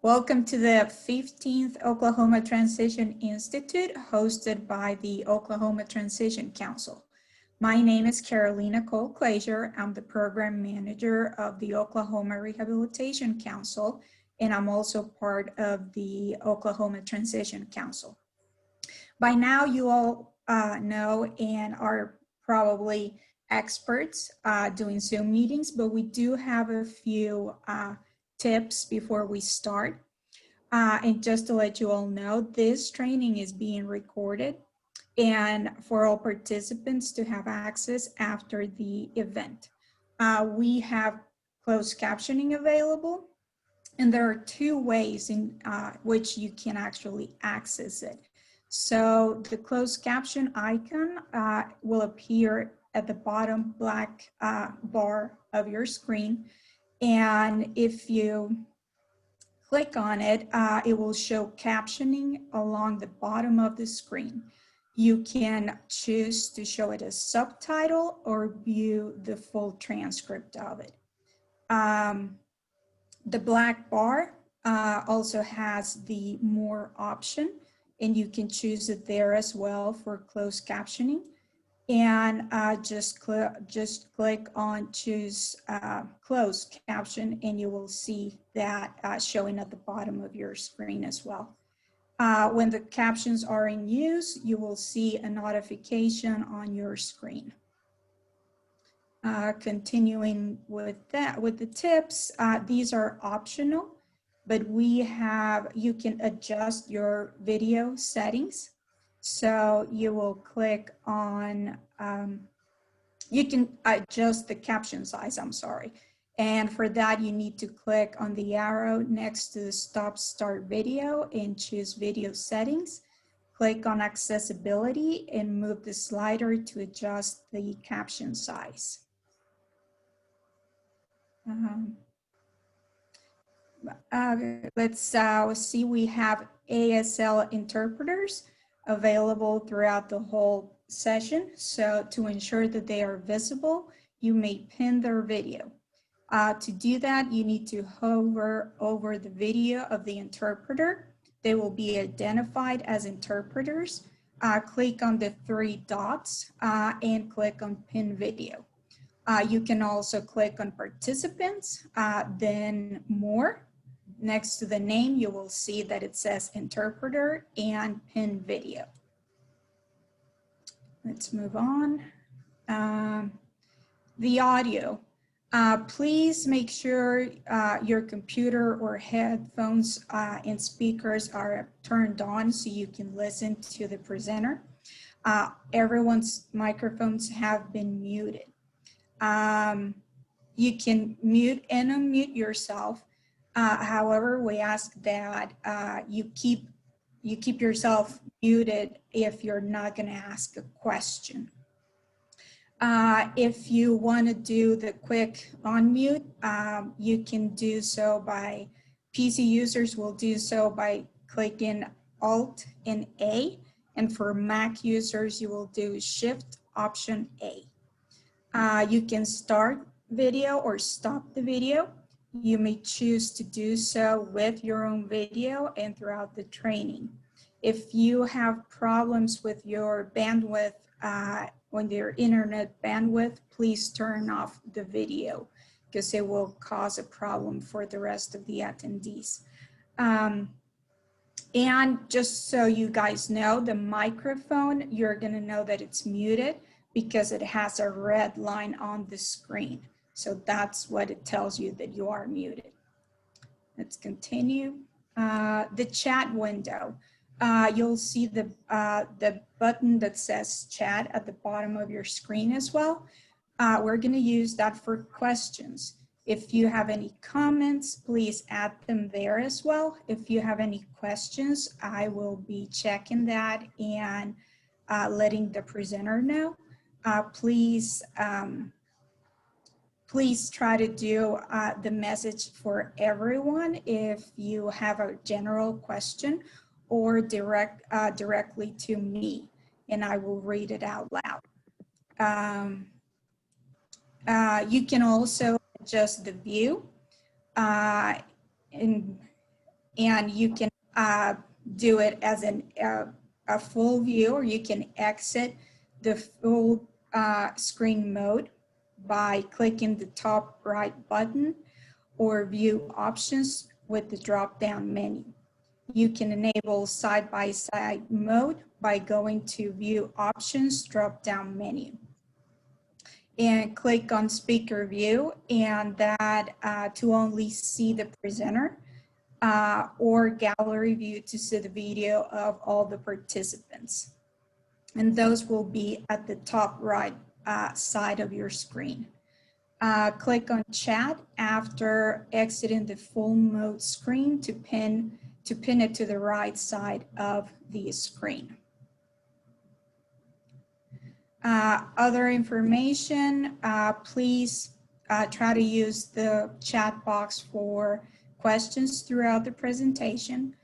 Welcome to the 15th Oklahoma Transition Institute hosted by the Oklahoma Transition Council. My name is Carolina Cole-Glazier. I'm the program manager of the Oklahoma Rehabilitation Council, and I'm also part of the Oklahoma Transition Council. By now, you all know and are probably experts doing Zoom meetings, but we do have a few tips before we start. And just to let you all know, this training is being recorded and for all participants to have access after the event. We have closed captioning available, and there are two ways in which you can actually access it. So the closed caption icon will appear at the bottom black bar of your screen. And if you click on it, it will show captioning along the bottom of the screen. You can choose to show it as subtitle or view the full transcript of it. The black bar also has the more option, and you can choose it there as well for closed captioning. And just click on choose closed caption, and you will see that showing at the bottom of your screen as well. When the captions are in use, you will see a notification on your screen. Continuing with that, with the tips, these are optional, but you can adjust your video settings. So you will click on, you can adjust the caption size, I'm sorry. And for that, you need to click on the arrow next to the stop start video and choose video settings. Click on accessibility and move the slider to adjust the caption size. Let's see, we have ASL interpreters available throughout the whole session. So to ensure that they are visible, you may pin their video. To do that, you need to hover over the video of the interpreter. They will be identified as interpreters. Click on the three dots and click on pin video. You can also click on participants, then more. Next to the name, you will see that it says interpreter and pin video. Let's move on. The audio. Please make sure your computer or headphones and speakers are turned on so you can listen to the presenter. Everyone's microphones have been muted. You can mute and unmute yourself. However, we ask that you keep yourself muted if you're not going to ask a question. If you want to do the quick unmute, you can do so by, PC users will do so by clicking Alt and A, and for Mac users, you will do Shift Option A. You can start video or stop the video. You may choose to do so with your own video and throughout the training. If you have problems with your bandwidth, when your internet bandwidth, please turn off the video because it will cause a problem for the rest of the attendees. And just so you guys know, the microphone, you're gonna know that it's muted because it has a red line on the screen. So that's what it tells you that you are muted. Let's continue. The chat window. You'll see the button that says chat at the bottom of your screen as well. We're gonna use that for questions. If you have any comments, please add them there as well. If you have any questions, I will be checking that and letting the presenter know. Please try to do the message for everyone if you have a general question, or directly to me, and I will read it out loud. You can also adjust the view. And and you can do it as a full view, or you can exit the full screen mode by clicking the top right button, or view options with the drop-down menu. You can enable side-by-side mode by going to view options drop-down menu and click on speaker view, and that to only see the presenter, or gallery view to see the video of all the participants. And those will be at the top right side of your screen. Click on chat after exiting the full mode screen to pin it to the right side of the screen. Other information, please try to use the chat box for questions throughout the presentation.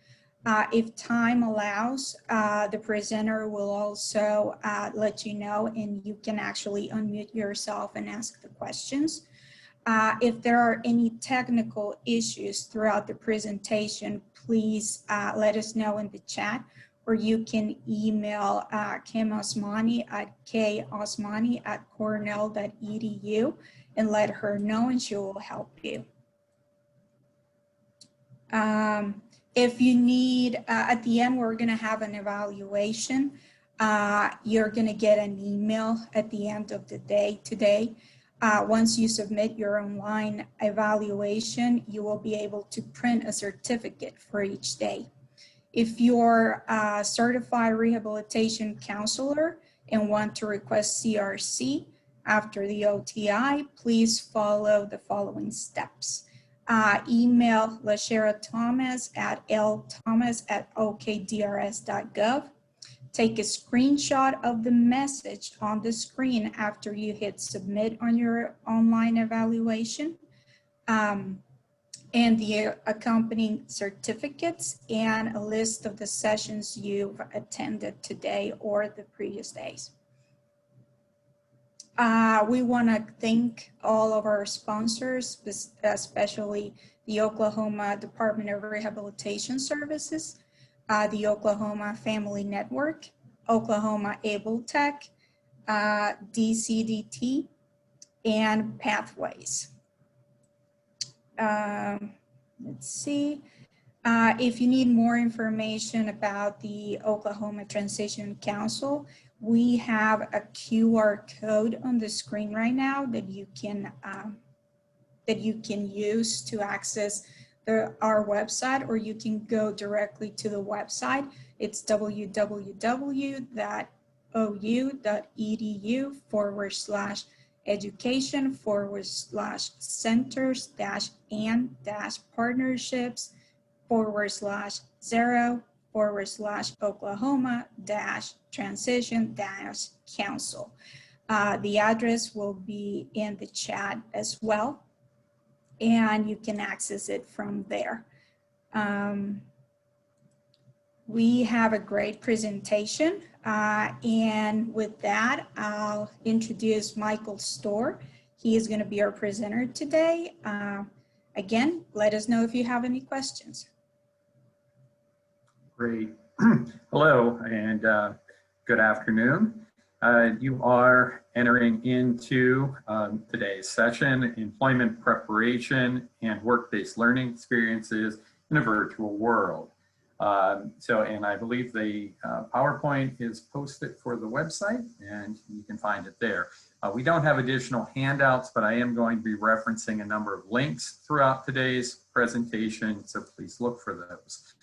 If time allows, the presenter will also let you know, and you can actually unmute yourself and ask the questions. If there are any technical issues throughout the presentation, please let us know in the chat, or you can email Kim Osmani at kosmani@cornell.edu and let her know, and she will help you. If you need, at the end, we're going to have an evaluation. You're going to get an email at the end of the day today. Once you submit your online evaluation, you will be able to print a certificate for each day. If you're a certified rehabilitation counselor and want to request CRC after the OTI, please follow the following steps. Email LaShera Thomas at lthomas@okdrs.gov. Take a screenshot of the message on the screen after you hit submit on your online evaluation, and the accompanying certificates, and a list of the sessions you've attended today or the previous days. We want to thank all of our sponsors, especially the Oklahoma Department of Rehabilitation Services, the Oklahoma Family Network, Oklahoma Able Tech, DCDT, and Pathways. Let's see. If you need more information about the Oklahoma Transition Council, we have a QR code on the screen right now that you can use to access our website, or you can go directly to the website. It's www.ou.edu/education/and-partnerships/Oklahoma-transition-council. The address will be in the chat as well, and you can access it from there. We have a great presentation, and with that, I'll introduce Michael Storr. He is going to be our presenter today. Again, let us know if you have any questions. Great. Hello, and good afternoon. You are entering into today's session, Employment Preparation and Work-Based Learning Experiences in a Virtual World. And I believe the PowerPoint is posted for the website, and you can find it there. We don't have additional handouts, but I am going to be referencing a number of links throughout today's presentation, so please look for those.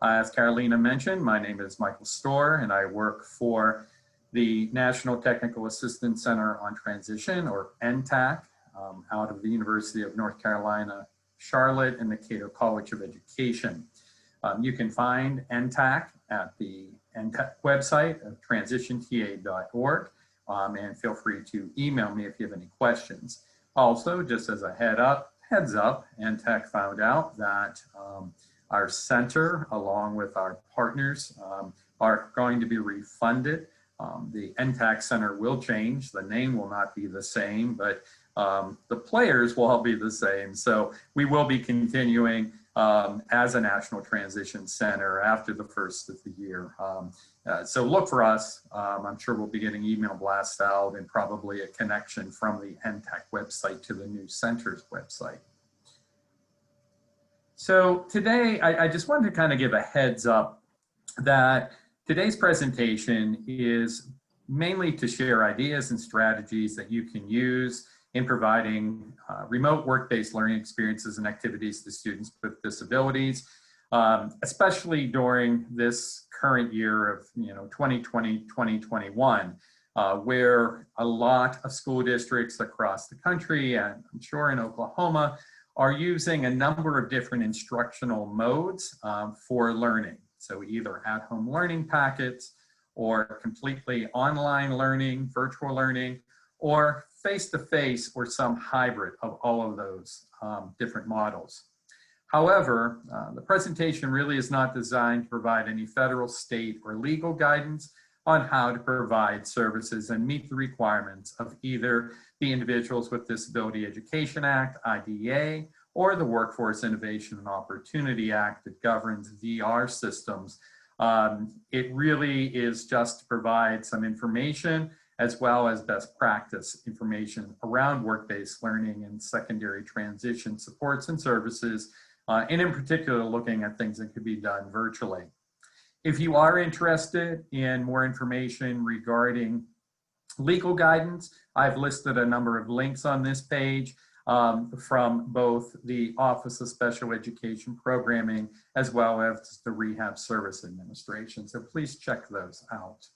As Carolina mentioned, my name is Michael Storr, and I work for the National Technical Assistance Center on Transition, or NTAC, out of the University of North Carolina, Charlotte, and the Cato College of Education. You can find NTAC at the NTAC website of transitionta.org, and feel free to email me if you have any questions. Also, just as a heads up, NTAC found out that our center, along with our partners, are going to be refunded. The NTAC Center will change. The name will not be the same, but the players will all be the same. So we will be continuing as a National Transition Center after the first of the year. So look for us. I'm sure we'll be getting email blasts out and probably a connection from the NTEC website to the new center's website. So today, I just wanted to kind of give a heads up that today's presentation is mainly to share ideas and strategies that you can use in providing remote work-based learning experiences and activities to students with disabilities, especially during this current year of 2020-2021, where a lot of school districts across the country, and I'm sure in Oklahoma, are using a number of different instructional modes for learning. So either at-home learning packets, or completely online learning, virtual learning, or face-to-face, or some hybrid of all of those different models. However, the presentation really is not designed to provide any federal, state, or legal guidance on how to provide services and meet the requirements of either the Individuals with Disability Education Act, IDEA, or the Workforce Innovation and Opportunity Act that governs VR systems. It really is just to provide some information as well as best practice information around work-based learning and secondary transition supports and services, and in particular looking at things that could be done virtually. If you are interested in more information regarding legal guidance, I've listed a number of links on this page from both the Office of Special Education Programming as well as the Rehab Service Administration. So please check those out.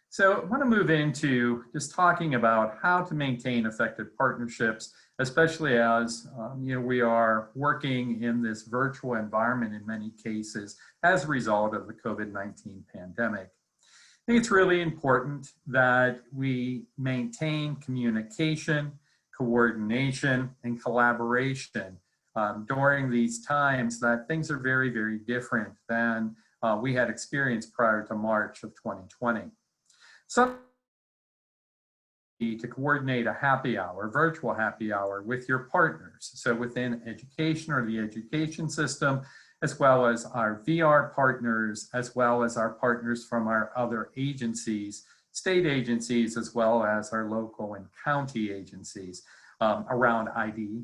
So I want to move into just talking about how to maintain effective partnerships, especially as we are working in this virtual environment in many cases as a result of the COVID-19 pandemic. I think it's really important that we maintain communication, coordination, and collaboration during these times that things are very, very different than we had experienced prior to March of 2020. So to coordinate a happy hour, virtual happy hour with your partners. So within education or the education system, as well as our VR partners, as well as our partners from our other agencies, state agencies, as well as our local and county agencies around ID,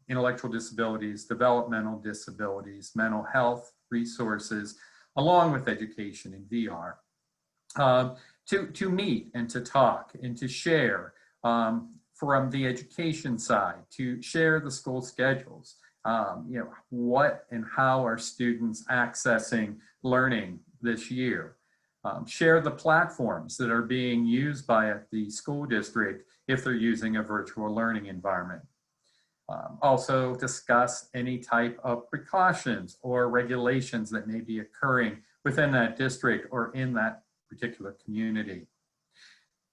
intellectual disabilities, developmental disabilities, mental health resources, along with education in VR. To meet and to talk and to share from the education side, to share the school schedules, what and how are students accessing learning this year. Share the platforms that are being used by the school district if they're using a virtual learning environment. Also discuss any type of precautions or regulations that may be occurring within that district or in that particular community.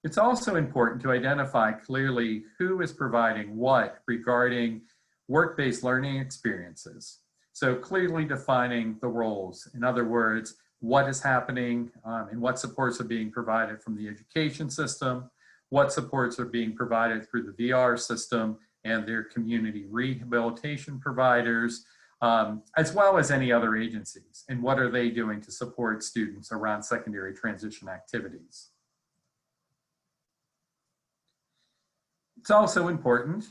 It's also important to identify clearly who is providing what regarding work-based learning experiences. So clearly defining the roles. In other words, what is happening and what supports are being provided from the education system, what supports are being provided through the VR system and their community rehabilitation providers, as well as any other agencies, and what are they doing to support students around secondary transition activities. It's also important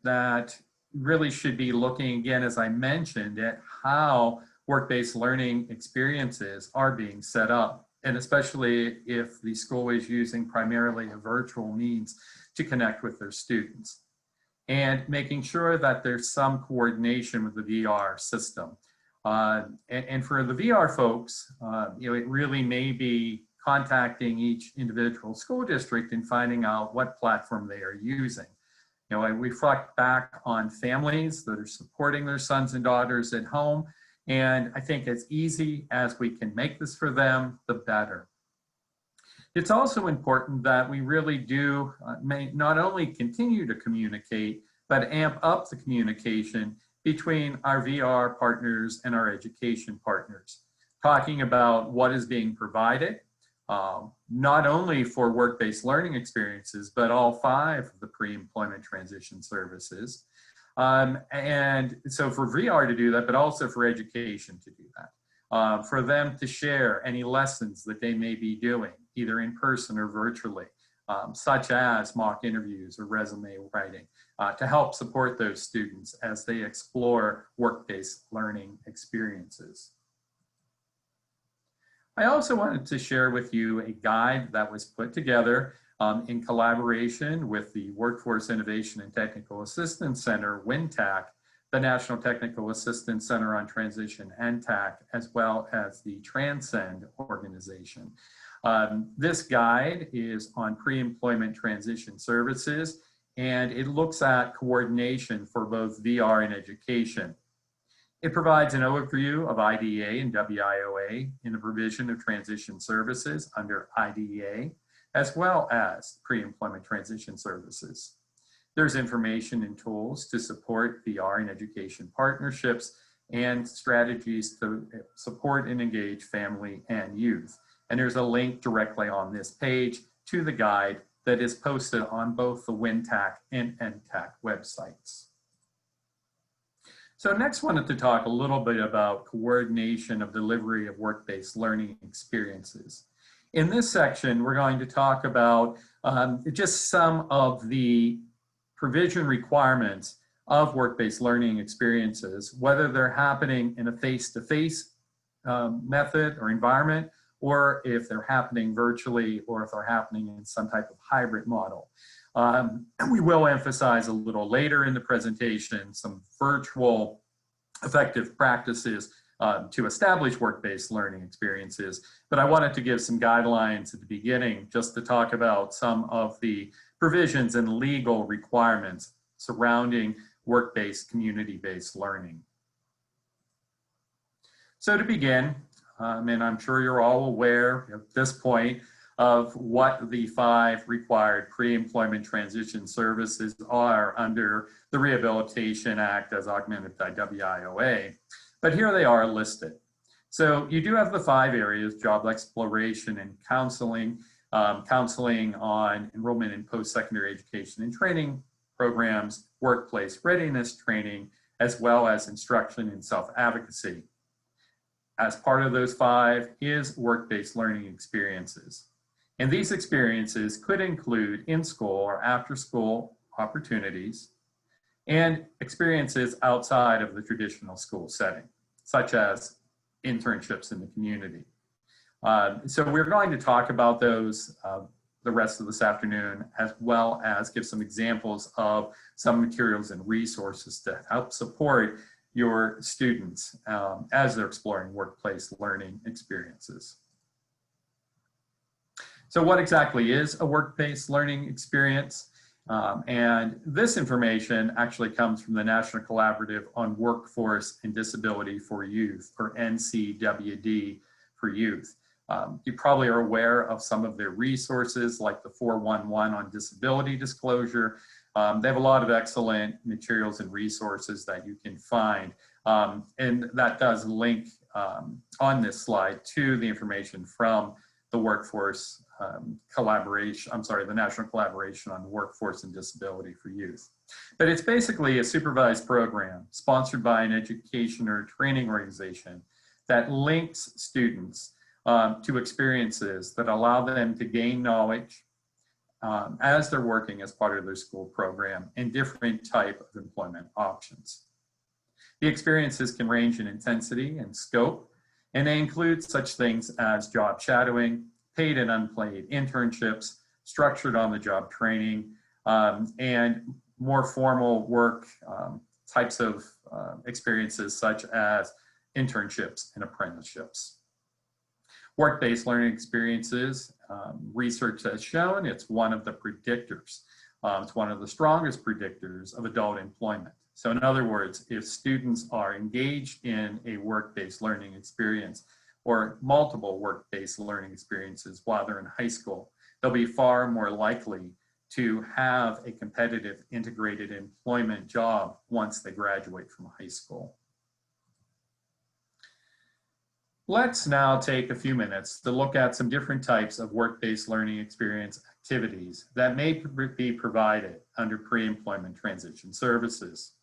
that really should be looking again, as I mentioned, at how work-based learning experiences are being set up, and especially if the school is using primarily a virtual means to connect with their students. And making sure that there's some coordination with the VR system. And for the VR folks, it really may be contacting each individual school district and finding out what platform they are using. I reflect back on families that are supporting their sons and daughters at home, and I think as easy as we can make this for them, the better. It's also important that we really do not only continue to communicate, but amp up the communication between our VR partners and our education partners, talking about what is being provided, not only for work-based learning experiences, but all 5 of the pre-employment transition services, And so for VR to do that, but also for education to do that, for them to share any lessons that they may be doing, either in person or virtually, such as mock interviews or resume writing, to help support those students as they explore work-based learning experiences. I also wanted to share with you a guide that was put together in collaboration with the Workforce Innovation and Technical Assistance Center, WINTAC, the National Technical Assistance Center on Transition, NTAC, as well as the Transcend organization. This guide is on pre-employment transition services, and it looks at coordination for both VR and education. It provides an overview of IDEA and WIOA in the provision of transition services under IDEA, as well as pre-employment transition services. There's information and tools to support VR and education partnerships and strategies to support and engage family and youth. And there's a link directly on this page to the guide that is posted on both the WINTAC and NTAC websites. So next, wanted to talk a little bit about coordination of delivery of work-based learning experiences. In this section, we're going to talk about just some of the provision requirements of work-based learning experiences, whether they're happening in a face-to-face method or environment, or if they're happening virtually, or if they're happening in some type of hybrid model. And we will emphasize a little later in the presentation some virtual effective practices to establish work-based learning experiences. But I wanted to give some guidelines at the beginning just to talk about some of the provisions and legal requirements surrounding work-based, community-based learning. So to begin, and I'm sure you're all aware at this point of what the 5 required pre-employment transition services are under the Rehabilitation Act as augmented by WIOA, but here they are listed. So you do have the 5 areas: job exploration and counseling, counseling on enrollment in post-secondary education and training programs, workplace readiness training, as well as instruction and self-advocacy. As part of those 5 is work-based learning experiences. And these experiences could include in-school or after-school opportunities and experiences outside of the traditional school setting, such as internships in the community. So we're going to talk about those the rest of this afternoon, as well as give some examples of some materials and resources to help support your students as they're exploring workplace learning experiences. So what exactly is a work-based learning experience? And this information actually comes from the National Collaborative on Workforce and Disability for Youth, or NCWD for Youth. You probably are aware of some of their resources, like the 411 on disability disclosure. They have a lot of excellent materials and resources that you can find. And that does link on this slide to the information from the workforce collaboration, the National Collaboration on Workforce and Disability for Youth. But it's basically a supervised program sponsored by an education or training organization that links students to experiences that allow them to gain knowledge as they're working as part of their school program in different type of employment options. The experiences can range in intensity and scope, and they include such things as job shadowing, paid and unpaid internships, structured on-the-job training, and more formal work types of experiences such as internships and apprenticeships. Work-based learning experiences, research has shown it's one of the predictors. It's one of the strongest predictors of adult employment. So in other words, if students are engaged in a work-based learning experience or multiple work-based learning experiences while they're in high school, they'll be far more likely to have a competitive integrated employment job once they graduate from high school. Let's now take a few minutes to look at some different types of work-based learning experience activities that may be provided under pre-employment transition services.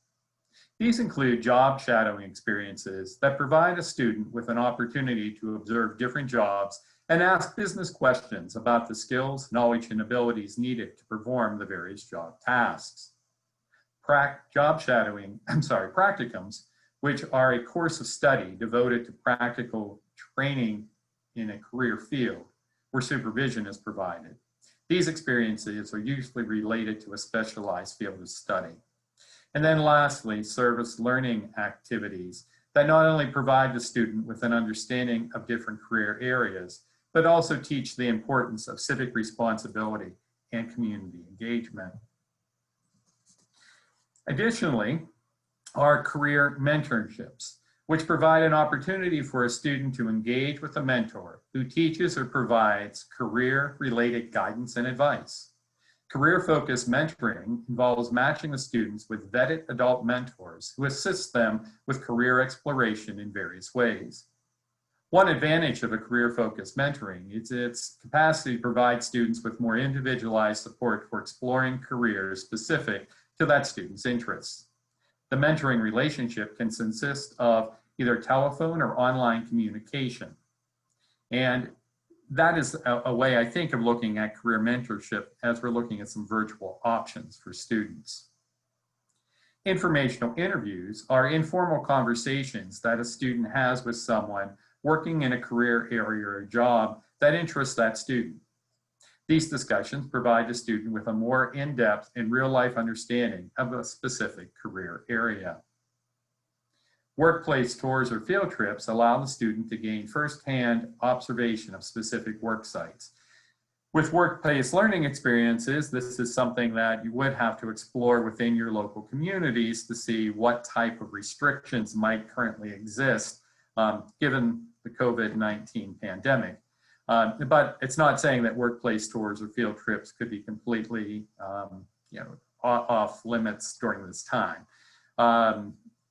These include job shadowing experiences that provide a student with an opportunity to observe different jobs and ask business questions about the skills, knowledge, and abilities needed to perform the various job tasks. Practicums, which are a course of study devoted to practical training in a career field where supervision is provided. These experiences are usually related to a specialized field of study. And then lastly, service learning activities that not only provide the student with an understanding of different career areas, but also teach the importance of civic responsibility and community engagement. Additionally, are career mentorships, which provide an opportunity for a student to engage with a mentor who teaches or provides career-related guidance and advice. Career-focused mentoring involves matching the students with vetted adult mentors who assist them with career exploration in various ways. One advantage of a career-focused mentoring is its capacity to provide students with more individualized support for exploring careers specific to that student's interests. The mentoring relationship can consist of either telephone or online communication. And that is a way I think of looking at career mentorship as we're looking at some virtual options for students. Informational interviews are informal conversations that a student has with someone working in a career area or a job that interests that student. These discussions provide the student with a more in-depth and real-life understanding of a specific career area. Workplace tours or field trips allow the student to gain firsthand observation of specific work sites. With workplace learning experiences, this is something that you would have to explore within your local communities to see what type of restrictions might currently exist given the COVID-19 pandemic. But it's not saying that workplace tours or field trips could be completely off limits during this time.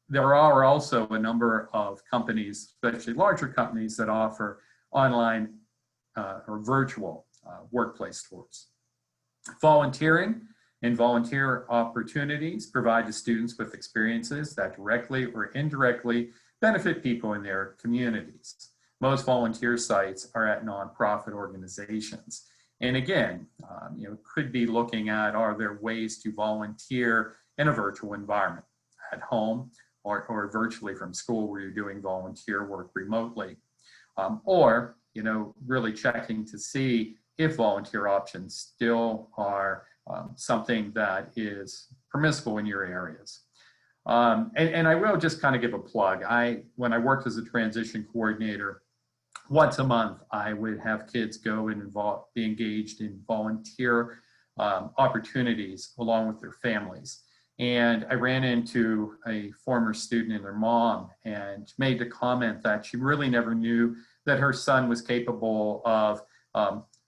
There are also a number of companies, especially larger companies, that offer online or virtual workplace tours. Volunteering and volunteer opportunities provide the students with experiences that directly or indirectly benefit people in their communities. Most volunteer sites are at nonprofit organizations. And again, could be looking at, are there ways to volunteer in a virtual environment at home or virtually from school where you're doing volunteer work remotely, or really checking to see if volunteer options still are something that is permissible in your areas. And I will just kind of give a plug. When I worked as a transition coordinator, once a month, I would have kids go and be engaged in volunteer opportunities along with their families. And I ran into a former student and their mom and made the comment that she really never knew that her son was capable of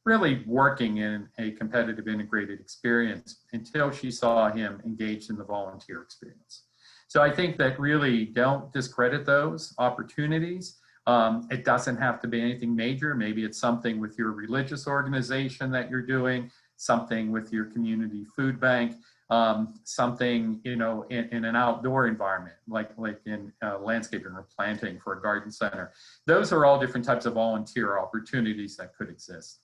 really working in a competitive integrated experience until she saw him engaged in the volunteer experience. So I think that really don't discredit those opportunities. It doesn't have to be anything major. Maybe it's something with your religious organization that you're doing, something with your community food bank, something in an outdoor environment, like in landscaping or planting for a garden center. Those are all different types of volunteer opportunities that could exist.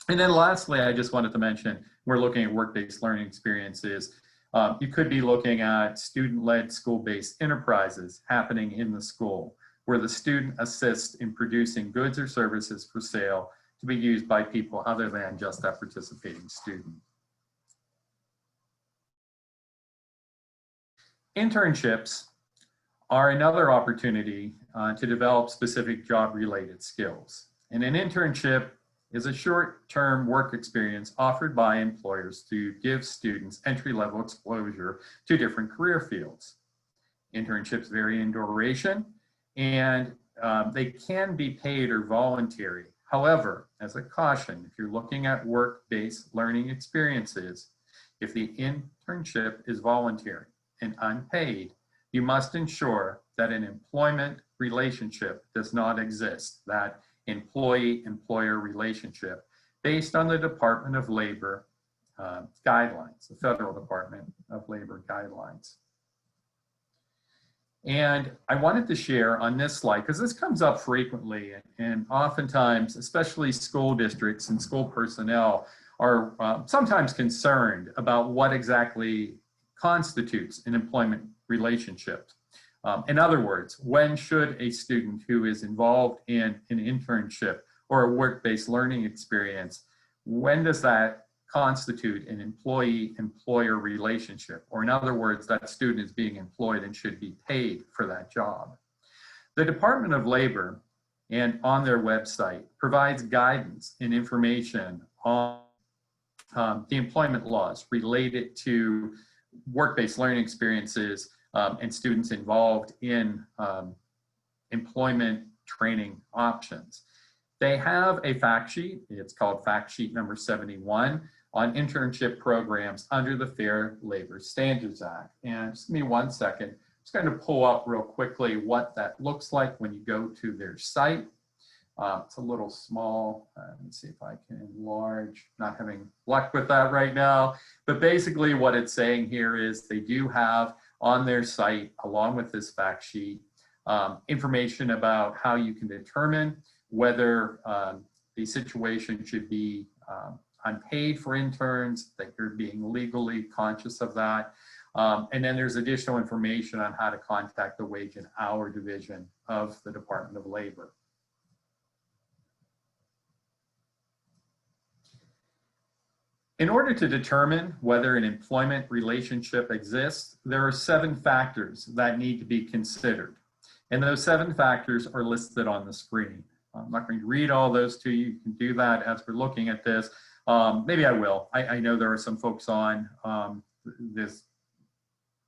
And then lastly, I just wanted to mention, we're looking at work-based learning experiences. You could be looking at student-led school-based enterprises happening in the school, where the student assists in producing goods or services for sale to be used by people other than just that participating student. Internships are another opportunity to develop specific job-related skills. And an internship is a short-term work experience offered by employers to give students entry-level exposure to different career fields. Internships vary in duration, and they can be paid or voluntary. However, as a caution, if you're looking at work-based learning experiences, if the internship is voluntary and unpaid, you must ensure that an employment relationship does not exist, that employee-employer relationship, based on the Department of Labor guidelines, the Federal Department of Labor guidelines. And I wanted to share on this slide, because this comes up frequently, and oftentimes, especially school districts and school personnel are sometimes concerned about what exactly constitutes an employment relationship. In other words, when should a student who is involved in an internship or a work-based learning experience, when does that constitute an employee-employer relationship? Or in other words, that student is being employed and should be paid for that job. The Department of Labor, and on their website, provides guidance and information on the employment laws related to work-based learning experiences and students involved in employment training options. They have a fact sheet, it's called fact sheet number 71, on internship programs under the Fair Labor Standards Act. And just give me 1 second, I'm just going to pull up real quickly what that looks like when you go to their site. It's a little small. Let me see if I can enlarge. Not having luck with that right now. But basically what it's saying here is they do have on their site, along with this fact sheet, information about how you can determine whether the situation should be unpaid for interns, that you're being legally conscious of that. And then there's additional information on how to contact the Wage and Hour Division of the Department of Labor. In order to determine whether an employment relationship exists, there are 7 factors that need to be considered. And those 7 factors are listed on the screen. I'm not going to read all those to you. You can do that as we're looking at this. Maybe I will. I know there are some folks on this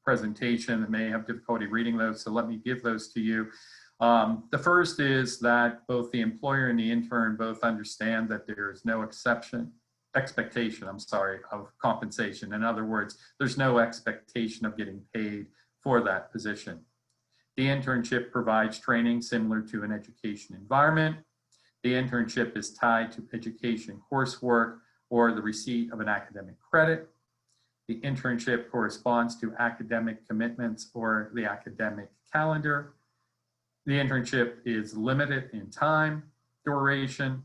presentation that may have difficulty reading those, so let me give those to you. The first is that both the employer and the intern both understand that there is no expectation of compensation. In other words, there's no expectation of getting paid for that position. The internship provides training similar to an education environment. The internship is tied to education coursework or the receipt of an academic credit. The internship corresponds to academic commitments or the academic calendar. The internship is limited in time, duration.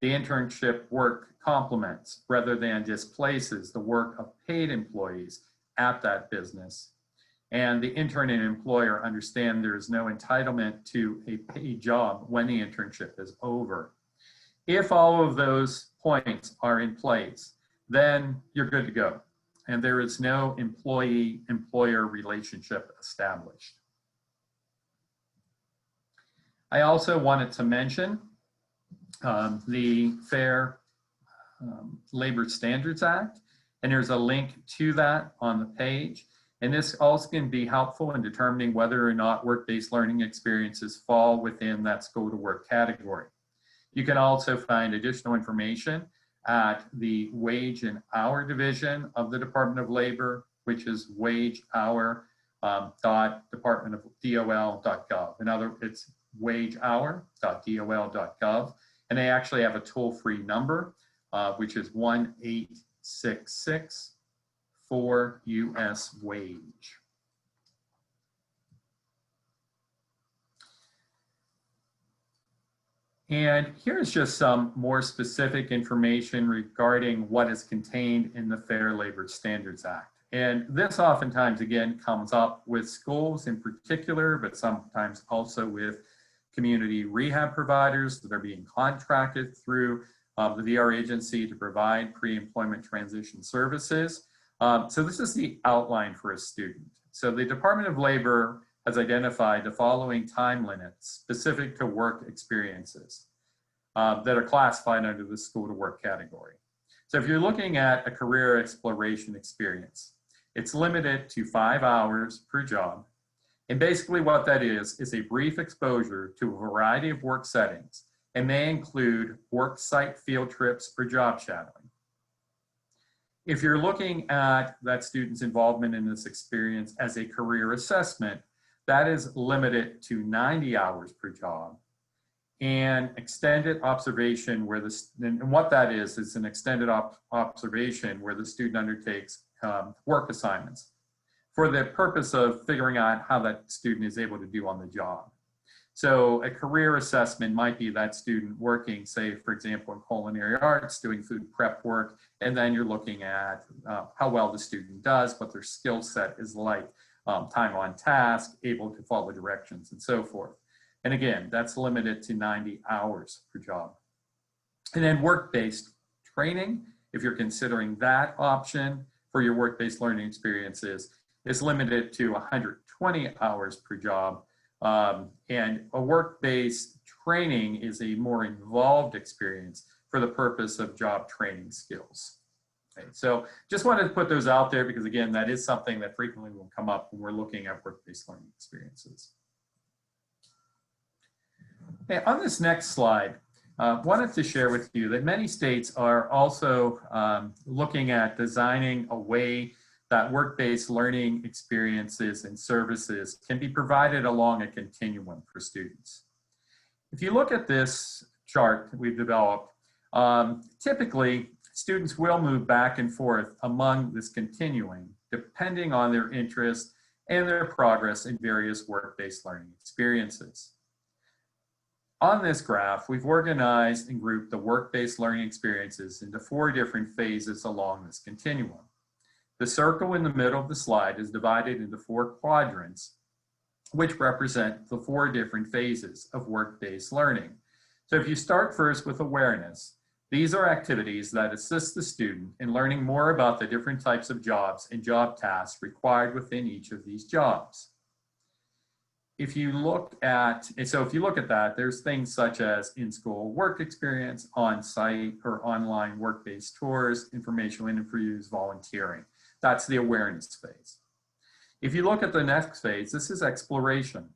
The internship work complements rather than displaces the work of paid employees at that business. And the intern and employer understand there is no entitlement to a paid job when the internship is over. If all of those points are in place, then you're good to go. And there is no employee-employer relationship established. I also wanted to mention the Fair Labor Standards Act, and there's a link to that on the page. And this also can be helpful in determining whether or not work-based learning experiences fall within that school-to-work category. You can also find additional information at the Wage and Hour Division of the Department of Labor, which is wagehour.departmentofdol.gov. In other words, it's wagehour.dol.gov. And they actually have a toll-free number, which is 1-866 for US wage. And here's just some more specific information regarding what is contained in the Fair Labor Standards Act. And this oftentimes, again, comes up with schools in particular, but sometimes also with community rehab providers that are being contracted through the VR agency to provide pre-employment transition services. So this is the outline for a student. So the Department of Labor has identified the following time limits specific to work experiences that are classified under the school to work category. So if you're looking at a career exploration experience, it's limited to 5 hours per job. And basically what that is a brief exposure to a variety of work settings, and may include work site field trips or job shadowing. If you're looking at that student's involvement in this experience as a career assessment, that is limited to 90 hours per job. And extended observation where and what that is an extended observation where the student undertakes work assignments for the purpose of figuring out how that student is able to do on the job. So a career assessment might be that student working, say, for example, in culinary arts, doing food prep work, and then you're looking at how well the student does, what their skill set is like, time on task, able to follow directions, and so forth. And again, that's limited to 90 hours per job. And then work-based training, if you're considering that option for your work-based learning experiences, is limited to 120 hours per job. And a work-based training is a more involved experience for the purpose of job training skills. Okay, so just wanted to put those out there because, again, that is something that frequently will come up when we're looking at work-based learning experiences. Okay, on this next slide, wanted to share with you that many states are also looking at designing a way that work-based learning experiences and services can be provided along a continuum for students. If you look at this chart that we've developed, typically students will move back and forth among this continuum depending on their interest and their progress in various work-based learning experiences. On this graph, we've organized and grouped the work-based learning experiences into 4 different phases along this continuum. The circle in the middle of the slide is divided into 4 quadrants, which represent the 4 different phases of work-based learning. So if you start first with awareness, these are activities that assist the student in learning more about the different types of jobs and job tasks required within each of these jobs. If you look at that, there's things such as in-school work experience, on-site or online work-based tours, informational interviews, volunteering. That's the awareness phase. If you look at the next phase, this is exploration.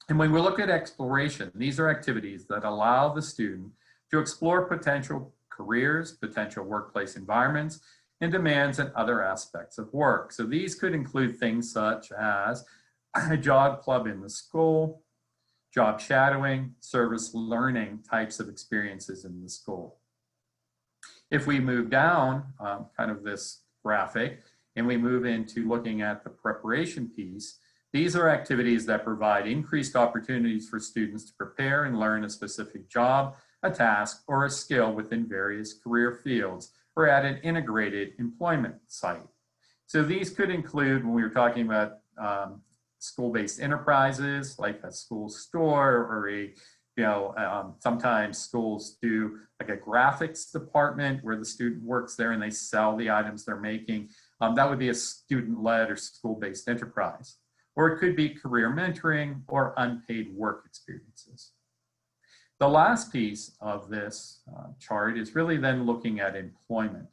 And when we look at exploration, these are activities that allow the student to explore potential careers, potential workplace environments, and demands and other aspects of work. So these could include things such as a job club in the school, job shadowing, service learning types of experiences in the school. If we move down kind of this graphic and we move into looking at the preparation piece, these are activities that provide increased opportunities for students to prepare and learn a specific job, a task, or a skill within various career fields or at an integrated employment site. So these could include, when we were talking about school-based enterprises like a school store or sometimes schools do like a graphics department where the student works there and they sell the items they're making. That would be a student-led or school-based enterprise. Or it could be career mentoring or unpaid work experiences. The last piece of this chart is really then looking at employment.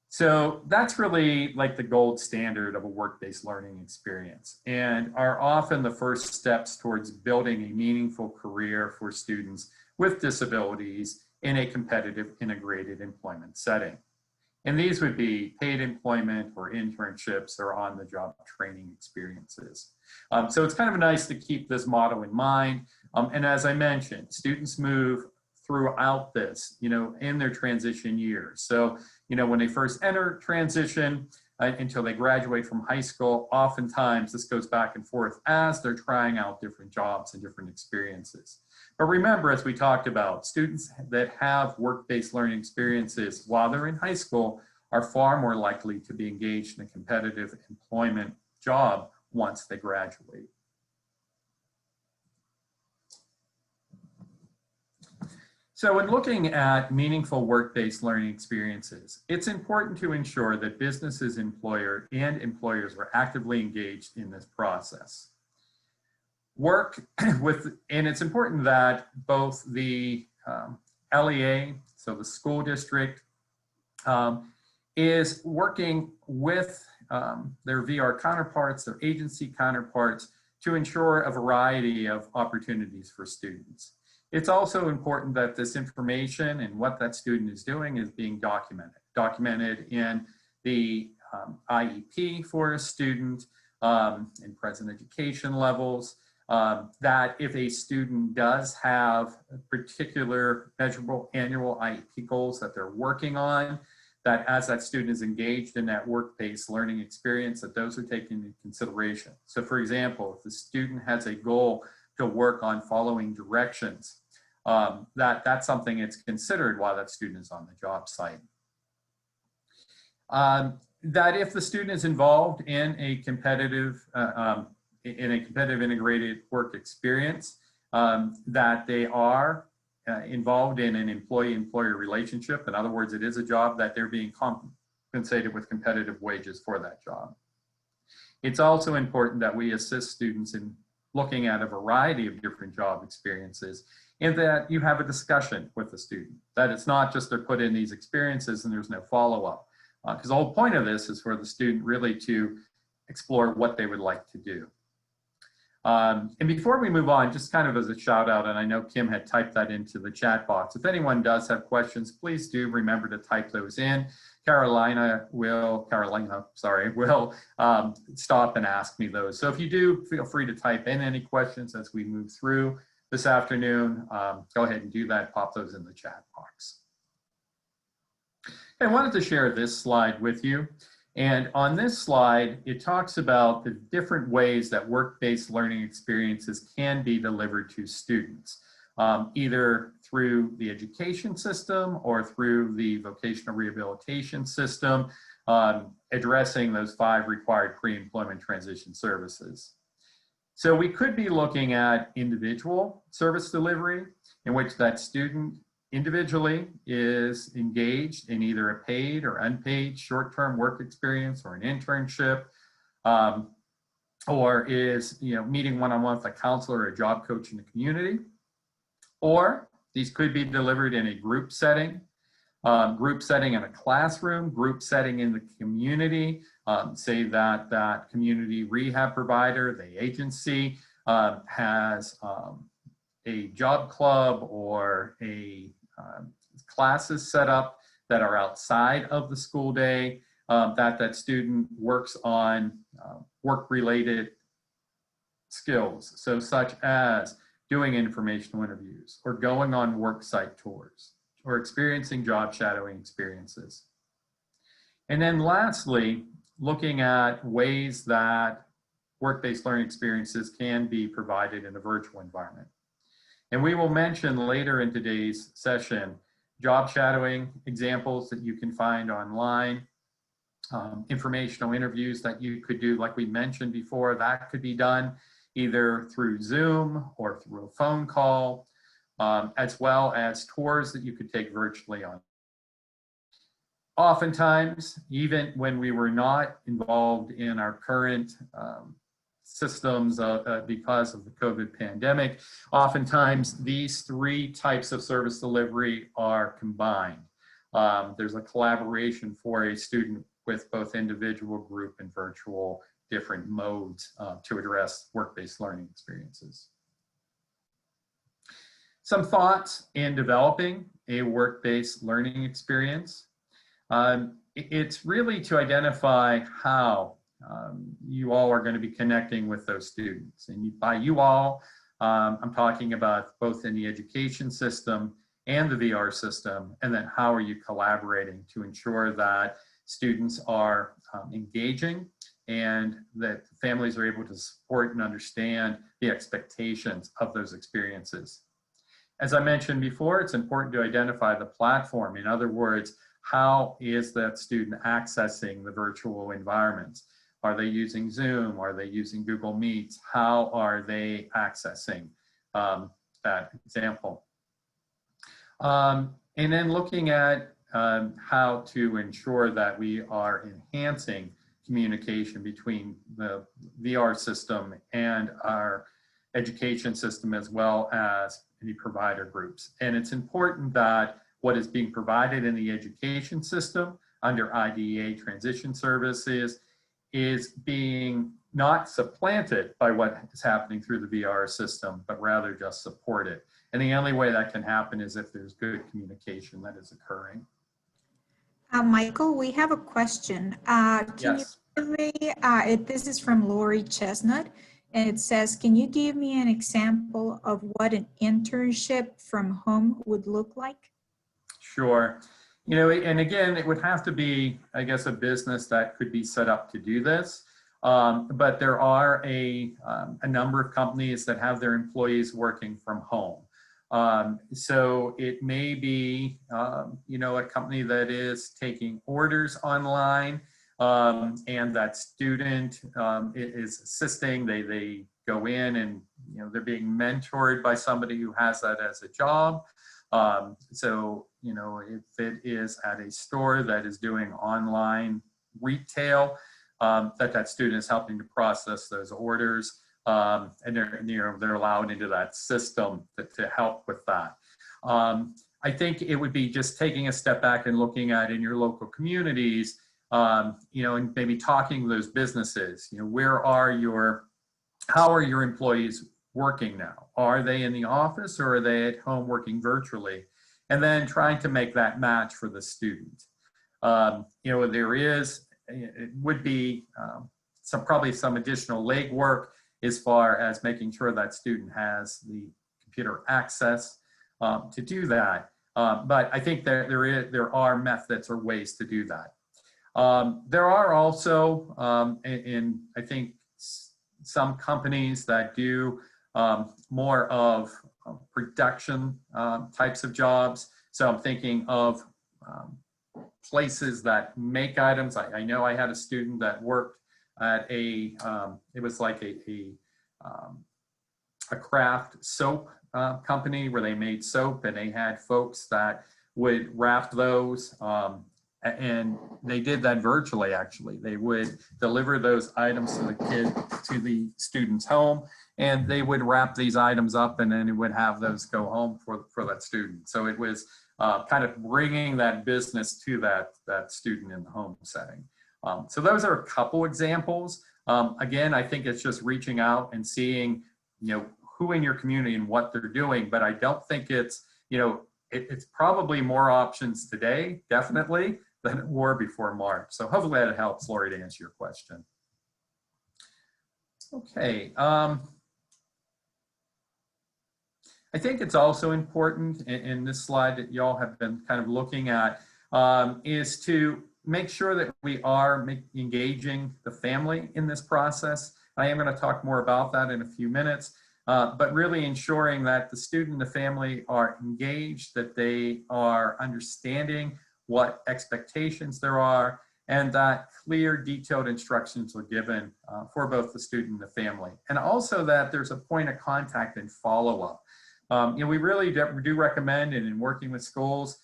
So that's really like the gold standard of a work-based learning experience and are often the first steps towards building a meaningful career for students with disabilities in a competitive integrated employment setting. And these would be paid employment or internships or on-the-job training experiences. So it's kind of nice to keep this motto in mind. And as I mentioned, students move throughout this, in their transition years. So, when they first enter transition until they graduate from high school, oftentimes this goes back and forth as they're trying out different jobs and different experiences. But remember, as we talked about, students that have work-based learning experiences while they're in high school are far more likely to be engaged in a competitive employment job once they graduate. So in looking at meaningful work-based learning experiences, it's important to ensure that businesses, employers are actively engaged in this process. And it's important that both the LEA, so the school district, is working with their VR counterparts, their agency counterparts, to ensure a variety of opportunities for students. It's also important that this information and what that student is doing is being documented in the IEP for a student, in present education levels, that if a student does have particular measurable annual IEP goals that they're working on, that as that student is engaged in that work-based learning experience, that those are taken into consideration. So for example, if the student has a goal to work on following directions, that's something that's considered while that student is on the job site. That if the student is involved in a competitive integrated work experience, that they are involved in an employee-employer relationship. In other words, it is a job that they're being compensated with competitive wages for that job. It's also important that we assist students in looking at a variety of different job experiences, and that you have a discussion with the student, that it's not just they're put in these experiences and there's no follow-up. Because the whole point of this is for the student really to explore what they would like to do. And before we move on, just kind of as a shout out, and I know Kim had typed that into the chat box. If anyone does have questions, please do remember to type those in. Carolina will stop and ask me those. So if you do, feel free to type in any questions as we move through this afternoon. Go ahead and do that, pop those in the chat box. I wanted to share this slide with you. And on this slide, it talks about the different ways that work-based learning experiences can be delivered to students, either through the education system or through the vocational rehabilitation system, addressing those 5 required pre-employment transition services. So we could be looking at individual service delivery, in which that student individually is engaged in either a paid or unpaid short-term work experience or an internship, or is meeting one-on-one with a counselor or a job coach in the community. Or these could be delivered in a group setting in a classroom, group setting in the community. Say that community rehab provider, the agency, has a job club or a classes set up that are outside of the school day, that student works on work-related skills, so such as doing informational interviews or going on work site tours or experiencing job shadowing experiences. And then lastly, looking at ways that work-based learning experiences can be provided in a virtual environment. And we will mention later in today's session job shadowing examples that you can find online, informational interviews that you could do, like we mentioned before, that could be done either through Zoom or through a phone call, as well as tours that you could take virtually on. Oftentimes, even when we were not involved in our current systems because of the COVID pandemic, oftentimes these 3 types of service delivery are combined. There's a collaboration for a student with both individual, group, and virtual different modes to address work-based learning experiences. Some thoughts in developing a work-based learning experience. It's really to identify how you all are going to be connecting with those students. And by you all, I'm talking about both in the education system and the VR system, and then how are you collaborating to ensure that students are engaging and that families are able to support and understand the expectations of those experiences. As I mentioned before, it's important to identify the platform. In other words, how is that student accessing the virtual environments? Are they using Zoom? Are they using Google Meets? How are they accessing that example? And then looking at how to ensure that we are enhancing communication between the VR system and our education system, as well as any provider groups. And it's important that what is being provided in the education system under IDEA transition services is being not supplanted by what is happening through the VR system, but rather just supported. And the only way that can happen is if there's good communication that is occurring. Michael, we have a question. Yes. This is from Lori Chestnut, and it says, can you give me an example of what an internship from home would look like? Sure. And again, it would have to be, I guess, a business that could be set up to do this. But there are a number of companies that have their employees working from home. So it may be, a company that is taking orders online, and that student is assisting. They go in and, they're being mentored by somebody who has that as a job. So, if it is at a store that is doing online retail, that student is helping to process those orders, and they're allowed into that system to help with that. I think it would be just taking a step back and looking at in your local communities, and maybe talking to those businesses. How are your employees working now? Are they in the office or are they at home working virtually? And then trying to make that match for the student. It would be probably some additional legwork as far as making sure that student has the computer access to do that. But I think there are methods or ways to do that. There are also, I think, some companies that do more of production types of jobs. So I'm thinking of places that make items. I know I had a student that worked at it was like a craft soap company where they made soap, and they had folks that would wrap those, and they did that virtually. Actually, they would deliver those items to the student's home, and they would wrap these items up, and then it would have those go home for that student. So it was kind of bringing that business to that student in the home setting. So those are a couple examples. Again, I think it's just reaching out and seeing, who in your community and what they're doing. But I don't think it's, it's probably more options today, definitely, than it were before March. So hopefully that helps, Lori, to answer your question. Okay. I think it's also important in this slide that y'all have been kind of looking at is to make sure that we are engaging the family in this process. I am going to talk more about that in a few minutes, but really ensuring that the student and the family are engaged, that they are understanding what expectations there are, and that clear, detailed instructions are given for both the student and the family. And also that there's a point of contact and follow-up. We really do recommend, and in working with schools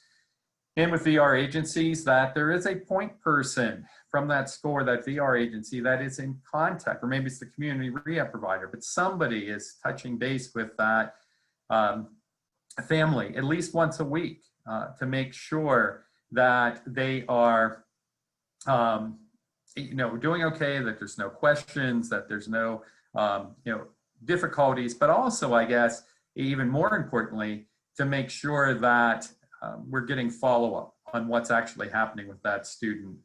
and with VR agencies, that there is a point person from that school or that VR agency that is in contact, or maybe it's the community rehab provider, but somebody is touching base with that family at least once a week to make sure that they are doing okay, that there's no questions, that there's no difficulties, but also, I guess, even more importantly, to make sure that we're getting follow-up on what's actually happening with that student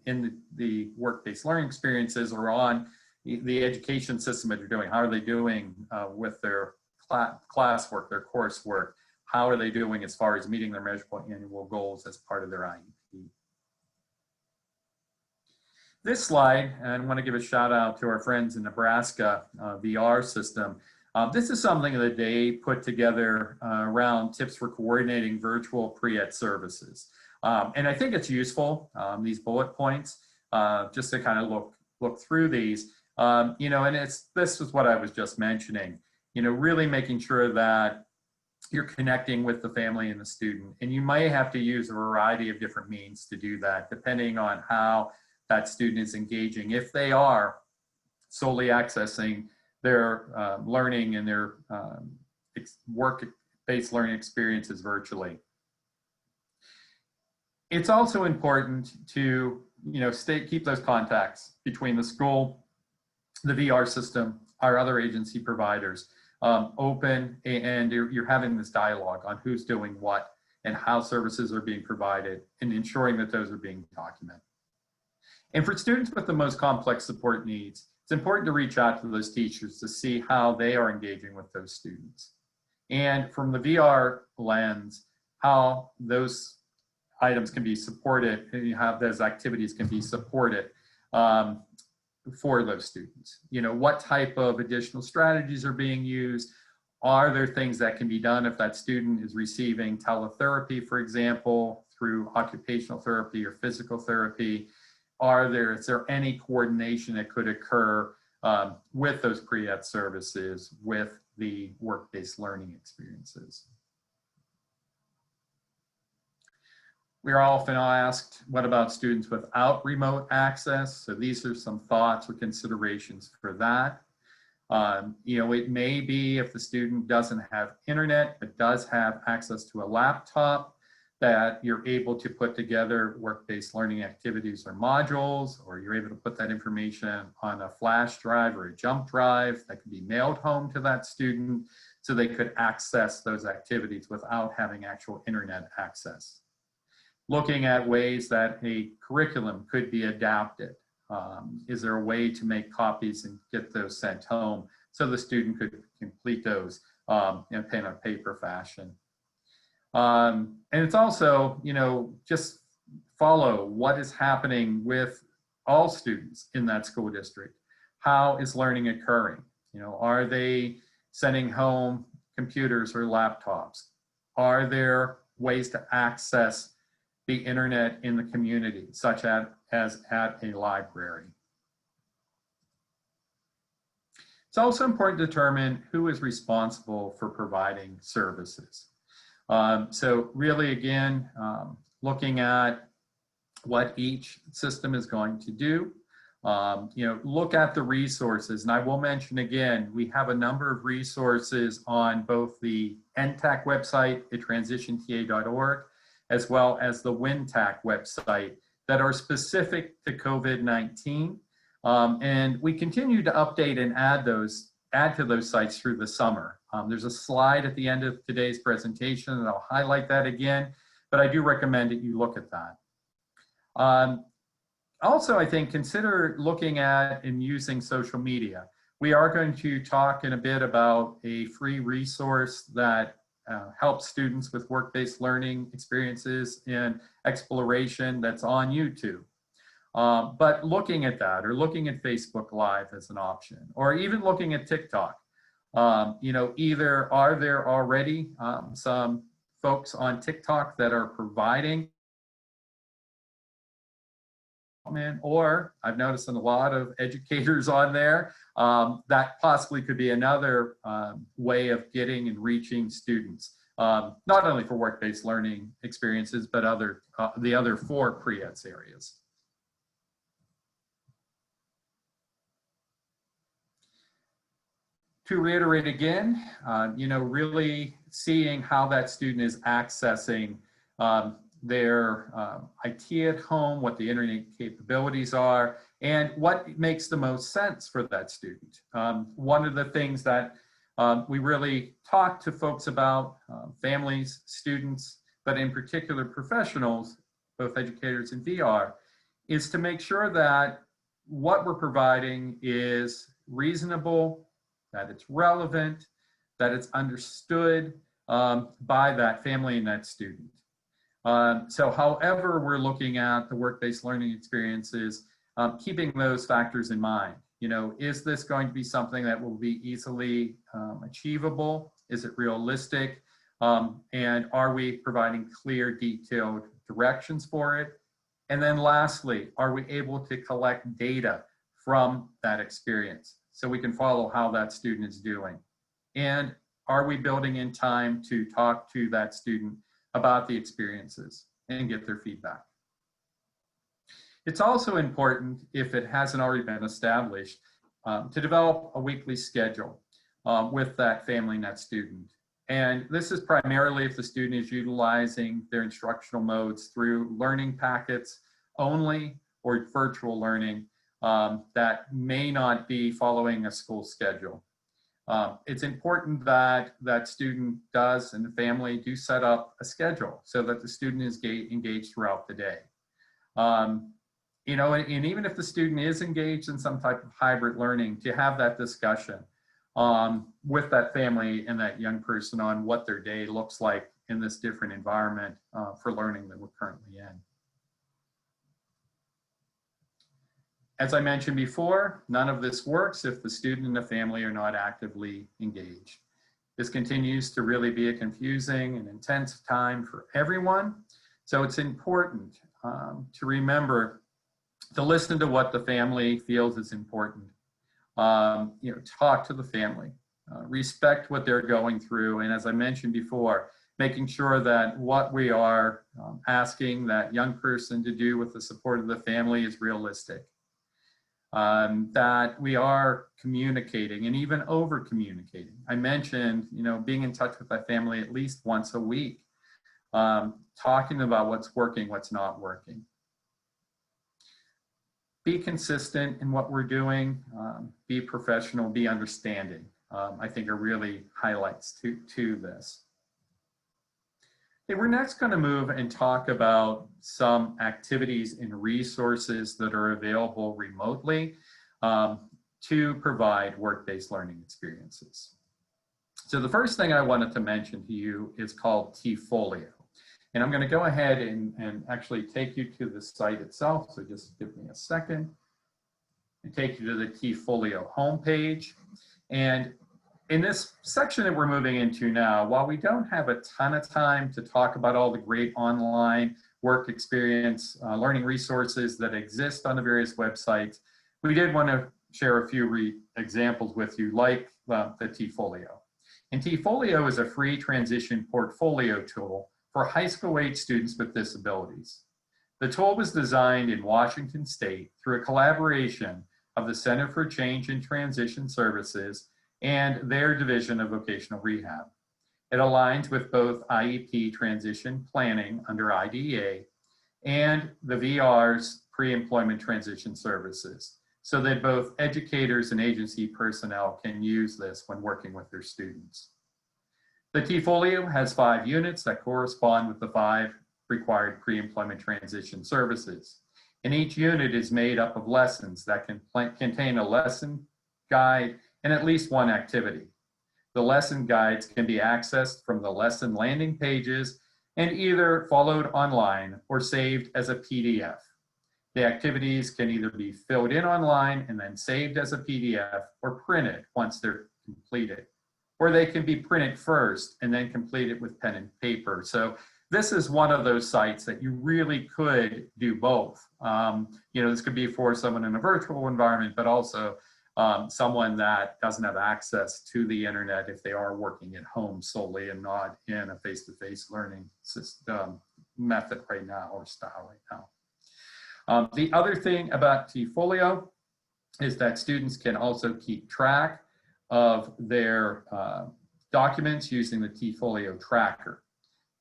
in the work-based learning experiences, or on the education system that they're doing. How are they doing with their classwork, their coursework? How are they doing as far as meeting their measurable annual goals as part of their IEP? This slide, and I want to give a shout out to our friends in Nebraska VR system. This is something that they put together around tips for coordinating virtual pre-ed services. And I think it's useful, these bullet points, just to kind of look through these. And this is what I was just mentioning, really making sure that you're connecting with the family and the student. And you may have to use a variety of different means to do that, depending on how that student is engaging. If they are solely accessing their learning and their work-based learning experiences virtually. It's also important to keep those contacts between the school, the VR system, our other agency providers open, and you're having this dialogue on who's doing what and how services are being provided, and ensuring that those are being documented. And for students with the most complex support needs, it's important to reach out to those teachers to see how they are engaging with those students. And from the VR lens, how those items can be supported, and you have those activities can be supported for those students. You know, what type of additional strategies are being used? Are there things that can be done if that student is receiving teletherapy, for example, through occupational therapy or physical therapy? Is there any coordination that could occur with those pre-ed services with the work-based learning experiences? We are often asked, what about students without remote access? So these are some thoughts or considerations for that. You know, it may be if the student doesn't have internet, but does have access to a laptop, that you're able to put together work-based learning activities or modules, or you're able to put that information on a flash drive or a jump drive that can be mailed home to that student so they could access those activities without having actual internet access. Looking at ways that a curriculum could be adapted. Is there a way to make copies and get those sent home so the student could complete those in pen and paper fashion? And it's also, you know, just follow what is happening with all students in that school district. How is learning occurring? You know, are they sending home computers or laptops? Are there ways to access the internet in the community, such as at a library? It's also important to determine who is responsible for providing services. So really, again, looking at what each system is going to do. You know, look at the resources. And I will mention again, we have a number of resources on both the NTAC website at transitionta.org, as well as the WinTAC website that are specific to COVID-19. And we continue to update and add to those sites through the summer. There's a slide at the end of today's presentation, and I'll highlight that again, but I do recommend that you look at that. Also, I think consider looking at and using social media. We are going to talk in a bit about a free resource that helps students with work-based learning experiences and exploration that's on YouTube. But looking at that, or looking at Facebook Live as an option, or even looking at TikTok, you know, either are there already some folks on TikTok that are providing, or I've noticed a lot of educators on there, that possibly could be another way of getting and reaching students, not only for work-based learning experiences, but the other 4 pre-eds areas. To reiterate again, you know, really seeing how that student is accessing their IT at home, what the internet capabilities are, and what makes the most sense for that student. One of the things that we really talk to folks about, families, students, but in particular professionals, both educators and VR, is to make sure that what we're providing is reasonable, that it's relevant, that it's understood by that family and that student. So however we're looking at the work-based learning experiences, keeping those factors in mind. You know, is this going to be something that will be easily achievable? Is it realistic? And are we providing clear, detailed directions for it? And then lastly, are we able to collect data from that experience so we can follow how that student is doing? And are we building in time to talk to that student about the experiences and get their feedback? It's also important, if it hasn't already been established, to develop a weekly schedule with that family and that student. And this is primarily if the student is utilizing their instructional modes through learning packets only or virtual learning that may not be following a school schedule. It's important that that student does and the family do set up a schedule so that the student is engaged throughout the day. You know, and even if the student is engaged in some type of hybrid learning, to have that discussion with that family and that young person on what their day looks like in this different environment for learning that we're currently in. As I mentioned before, none of this works if the student and the family are not actively engaged. This continues to really be a confusing and intense time for everyone. So it's important to remember to listen to what the family feels is important. Talk to the family, respect what they're going through. And as I mentioned before, making sure that what we are asking that young person to do with the support of the family is realistic. That we are communicating and even over communicating. I mentioned, being in touch with that family at least once a week, talking about what's working, what's not working. Be consistent in what we're doing, be professional, be understanding, I think are really highlights to this. Okay, we're next going to move and talk about some activities and resources that are available remotely to provide work-based learning experiences. So the first thing I wanted to mention to you is called Tfolio. And I'm going to go ahead and actually take you to the site itself. So just give me a second and take you to the Tfolio homepage. And in this section that we're moving into now, while we don't have a ton of time to talk about all the great online work experience learning resources that exist on the various websites, we did want to share a few examples with you, like the Tfolio. And Tfolio is a free transition portfolio tool for high school age students with disabilities. The tool was designed in Washington State through a collaboration of the Center for Change and Transition Services and their Division of Vocational Rehab. It aligns with both IEP transition planning under IDEA and the VR's pre-employment transition services, so that both educators and agency personnel can use this when working with their students. The Tfolio has 5 units that correspond with the 5 required pre-employment transition services. And each unit is made up of lessons that can contain a lesson guide and at least one activity. The lesson guides can be accessed from the lesson landing pages and either followed online or saved as a PDF. The activities can either be filled in online and then saved as a PDF or printed once they're completed. Or they can be printed first and then completed with pen and paper. So this is one of those sites that you really could do both. This could be for someone in a virtual environment, but also someone that doesn't have access to the internet if they are working at home solely and not in a face-to-face learning system method right now or style right now. The other thing about Tfolio is that students can also keep track of their documents using the Tfolio tracker.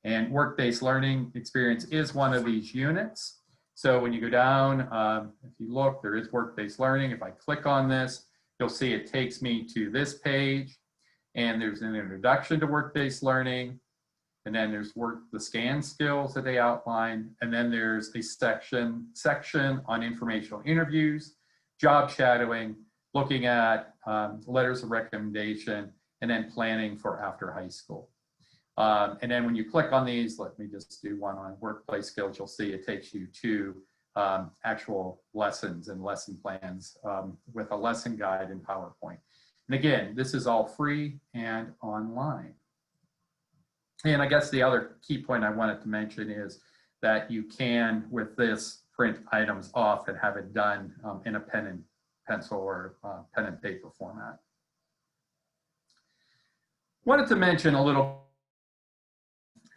And work-based learning experience is one of these units. So when you go down, if you look, there is work-based learning. If I click on this, you'll see it takes me to this page, and there's an introduction to work-based learning, and then there's the SCAN skills that they outline, and then there's a section on informational interviews, job shadowing, looking at letters of recommendation, and then planning for after high school. And then when you click on these, let me just do one on workplace skills, you'll see it takes you to actual lessons and lesson plans with a lesson guide in PowerPoint. And again, this is all free and online. And I guess the other key point I wanted to mention is that you can, with this, print items off and have it done in a pen and pencil or pen and paper format. Wanted to mention a little,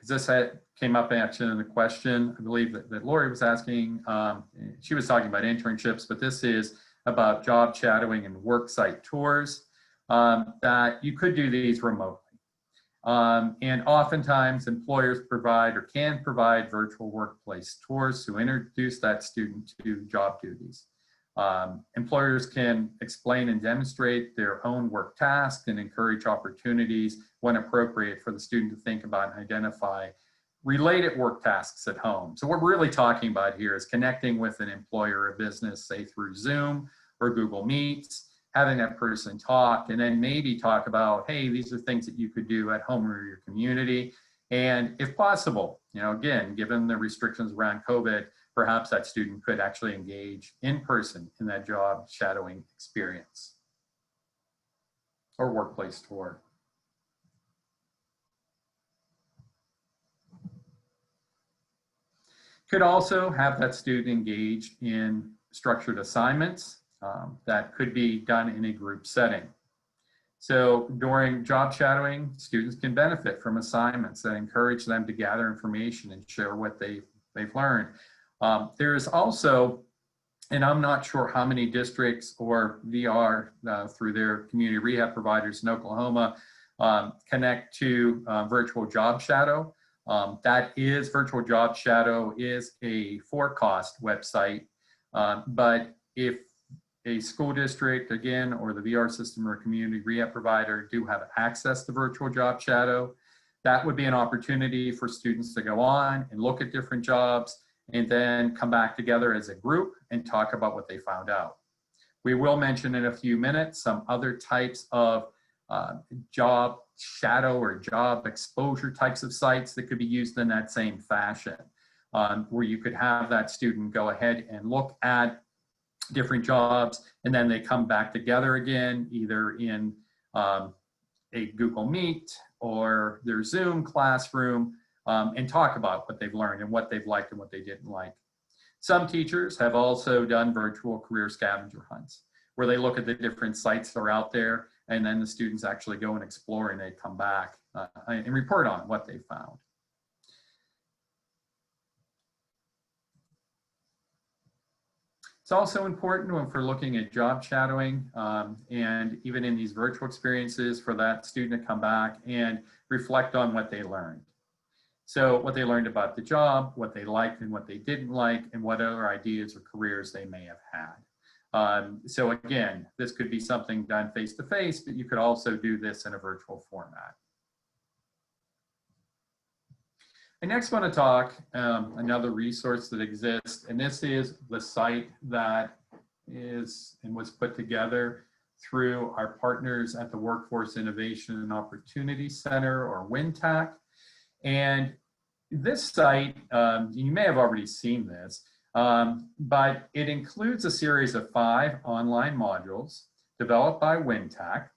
this came up actually in the question, I believe that Lori was asking. She was talking about internships, but this is about job shadowing and work site tours, that you could do these remotely. And oftentimes employers provide or can provide virtual workplace tours to introduce that student to job duties. Employers can explain and demonstrate their own work tasks and encourage opportunities when appropriate for the student to think about and identify related work tasks at home. So what we're really talking about here is connecting with an employer or business, say through Zoom or Google Meets, having that person talk, and then maybe talk about, hey, these are things that you could do at home or your community. And if possible, again, given the restrictions around COVID, perhaps that student could actually engage in person in that job shadowing experience or workplace tour. Could also have that student engage in structured assignments that could be done in a group setting. So during job shadowing, students can benefit from assignments that encourage them to gather information and share what they've learned. There is also, and I'm not sure how many districts or VR through their community rehab providers in Oklahoma connect to virtual job shadow. Virtual Job Shadow is a for-cost website, but if a school district, again, or the VR system or community rehab provider do have access to Virtual Job Shadow, that would be an opportunity for students to go on and look at different jobs and then come back together as a group and talk about what they found out. We will mention in a few minutes some other types of job shadow or job exposure types of sites that could be used in that same fashion, where you could have that student go ahead and look at different jobs, and then they come back together again, either in a Google Meet or their Zoom classroom, and talk about what they've learned and what they've liked and what they didn't like. Some teachers have also done virtual career scavenger hunts, where they look at the different sites that are out there, and then the students actually go and explore, and they come back and report on what they found. It's also important when we're looking at job shadowing and even in these virtual experiences for that student to come back and reflect on what they learned. So what they learned about the job, what they liked and what they didn't like, and what other ideas or careers they may have had. So again, this could be something done face-to-face, but you could also do this in a virtual format. I next want to talk another resource that exists, and this is the site that is and was put together through our partners at the Workforce Innovation and Opportunity Center, or WINTAC. And this site, you may have already seen this, but it includes a series of 5 online modules developed by WINTAC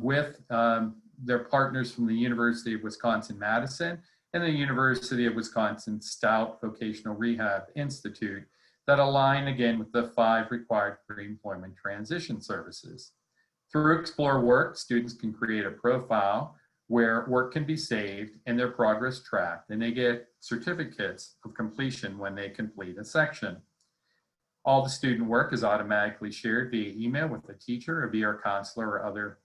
with their partners from the University of Wisconsin-Madison and the University of Wisconsin Stout Vocational Rehab Institute that align again with the 5 required pre-employment transition services. Through Explore Work, students can create a profile where work can be saved and their progress tracked, and they get certificates of completion when they complete a section. All the student work is automatically shared via email with a teacher, a VR counselor, or other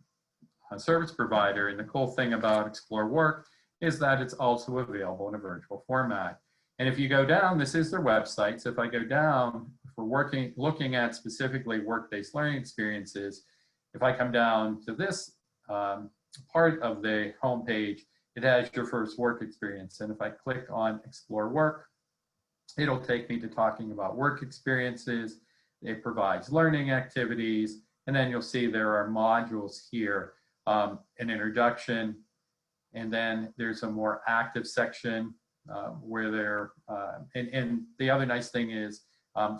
service provider. And the cool thing about Explore Work is that it's also available in a virtual format. And if you go down, this is their website. So if I go down, if we're looking at specifically work-based learning experiences, if I come down to this part of the homepage, it has your first work experience. And if I click on Explore Work, it'll take me to talking about work experiences. It provides learning activities. And then you'll see there are modules here, an introduction, and then there's a more active section where they're, and the other nice thing is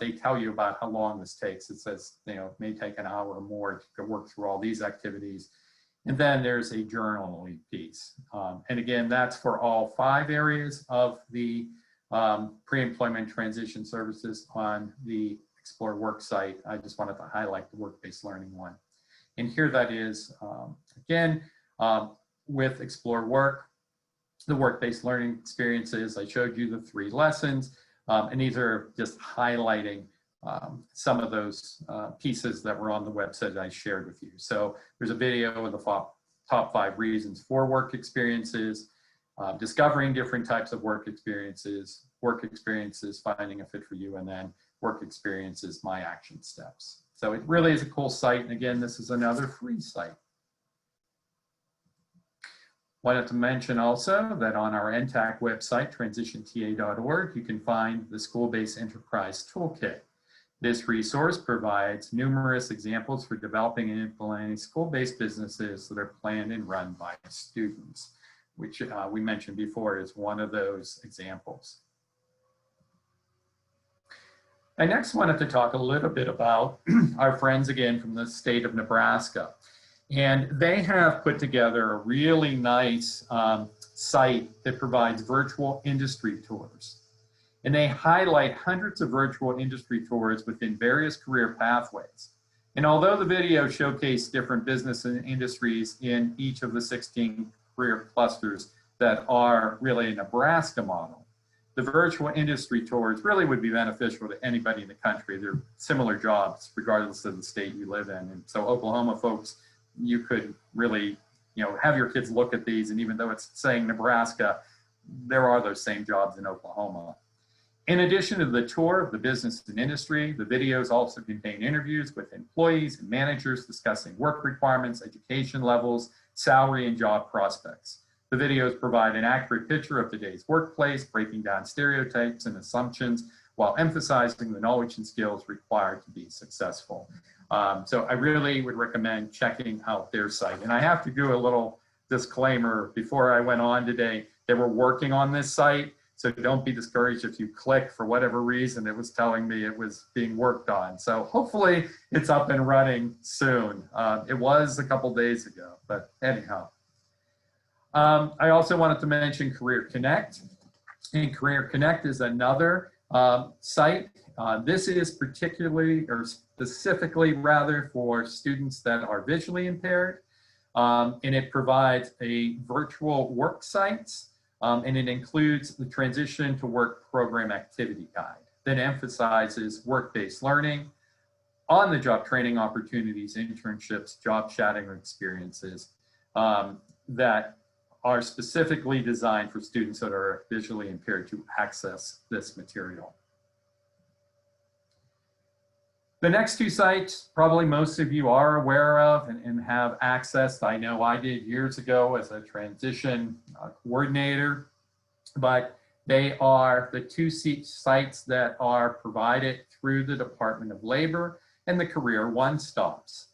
they tell you about how long this takes. It says, it may take an hour or more to work through all these activities. And then there's a journaling piece. And again, that's for all 5 areas of the pre-employment transition services on the Explore Work site. I just wanted to highlight the work-based learning one. And here that is, again, with Explore Work, the work-based learning experiences. I showed you the 3 lessons, and these are just highlighting some of those pieces that were on the website I shared with you. So there's a video of the top 5 reasons for work experiences, discovering different types of work experiences, finding a fit for you, and then work experiences, my action steps. So it really is a cool site. And again, this is another free site. Wanted to mention also that on our NTAC website, transitionta.org, you can find the School-Based Enterprise Toolkit. This resource provides numerous examples for developing and implementing school-based businesses that are planned and run by students. which we mentioned before is one of those examples. I next wanted to talk a little bit about our friends again from the state of Nebraska. And they have put together a really nice site that provides virtual industry tours. And they highlight hundreds of virtual industry tours within various career pathways. And although the videos showcase different business and industries in each of the 16 career clusters that are really a Nebraska model, the virtual industry tours really would be beneficial to anybody in the country. They're similar jobs, regardless of the state you live in. And so Oklahoma folks, you could really, have your kids look at these. And even though it's saying Nebraska, there are those same jobs in Oklahoma. In addition to the tour of the business and industry, the videos also contain interviews with employees and managers discussing work requirements, education levels, salary, and job prospects. The videos provide an accurate picture of today's workplace, breaking down stereotypes and assumptions while emphasizing the knowledge and skills required to be successful. So I really would recommend checking out their site. And I have to do a little disclaimer before I went on today. They were working on this site, so don't be discouraged if you click for whatever reason. It was telling me it was being worked on. So hopefully it's up and running soon. It was a couple days ago, but anyhow. I also wanted to mention Career Connect. And Career Connect is another site. This is particularly or specifically rather for students that are visually impaired. And it provides a virtual work sites and it includes the Transition to Work Program Activity Guide that emphasizes work-based learning, on-the-job training opportunities, internships, job shadowing experiences that are specifically designed for students that are visually impaired to access this material. The next two sites, probably most of you are aware of and have access. I know I did years ago as a transition coordinator, but they are the two sites that are provided through the Department of Labor and the Career One-Stops.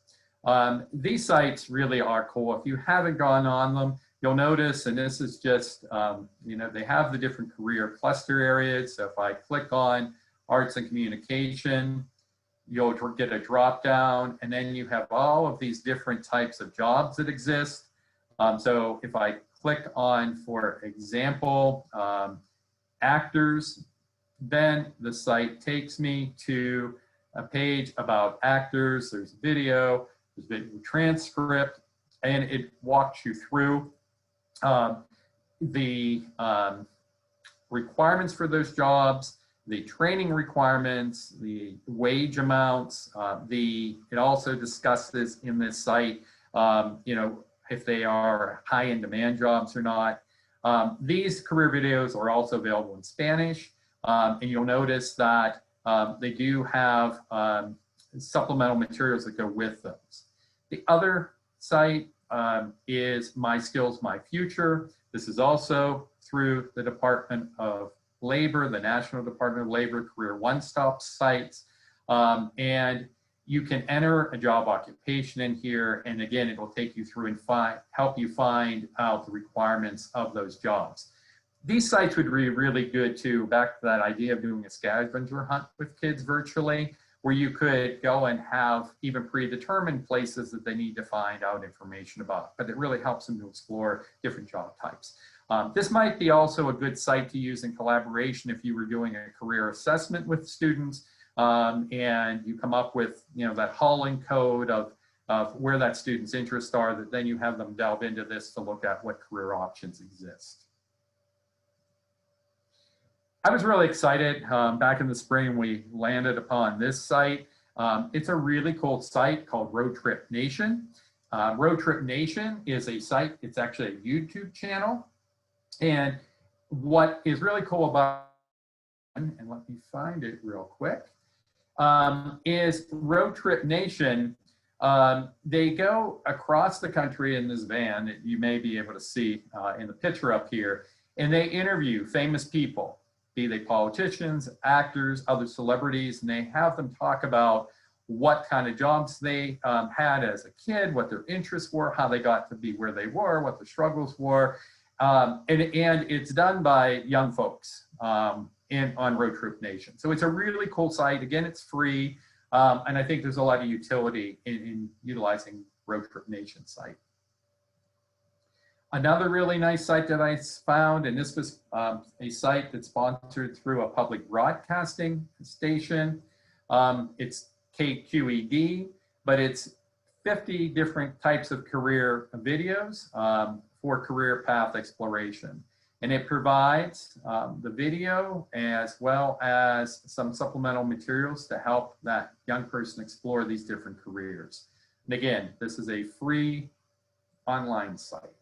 These sites really are cool. If you haven't gone on them, you'll notice, and this is just, they have the different career cluster areas. So if I click on arts and communication, you'll get a drop down, and then you have all of these different types of jobs that exist. So if I click on, for example, actors, then the site takes me to a page about actors. There's video, there's video transcript, and it walks you through the requirements for those jobs, the training requirements, the wage amounts. It also discusses in this site, if they are high in demand jobs or not. These career videos are also available in Spanish, and you'll notice that they do have supplemental materials that go with those. The other site is My Skills, My Future. This is also through the Department of Labor, the National Department of Labor Career One-Stop sites. And you can enter a job occupation in here. And again, it will take you through and help you find out the requirements of those jobs. These sites would be really good too, back to that idea of doing a scavenger hunt with kids virtually, where you could go and have even predetermined places that they need to find out information about, but it really helps them to explore different job types. This might be also a good site to use in collaboration if you were doing a career assessment with students and you come up with that hauling code of where that student's interests are, that then you have them delve into this to look at what career options exist. I was really excited back in the spring we landed upon this site. It's a really cool site called Road Trip Nation. Road Trip Nation is a site, it's actually a YouTube channel. And what is really cool about it, and let me find it real quick, is Road Trip Nation. They go across the country in this van that you may be able to see in the picture up here, and they interview famous people, be they politicians, actors, other celebrities, and they have them talk about what kind of jobs they had as a kid, what their interests were, how they got to be where they were, what their struggles were. and it's done by young folks on Road Trip Nation. So it's a really cool site. Again, it's free. And I think there's a lot of utility in utilizing Road Trip Nation site. Another really nice site that I found, and this was a site that's sponsored through a public broadcasting station. It's KQED, but it's 50 different types of career videos for career path exploration. And it provides the video as well as some supplemental materials to help that young person explore these different careers. And again, this is a free online site.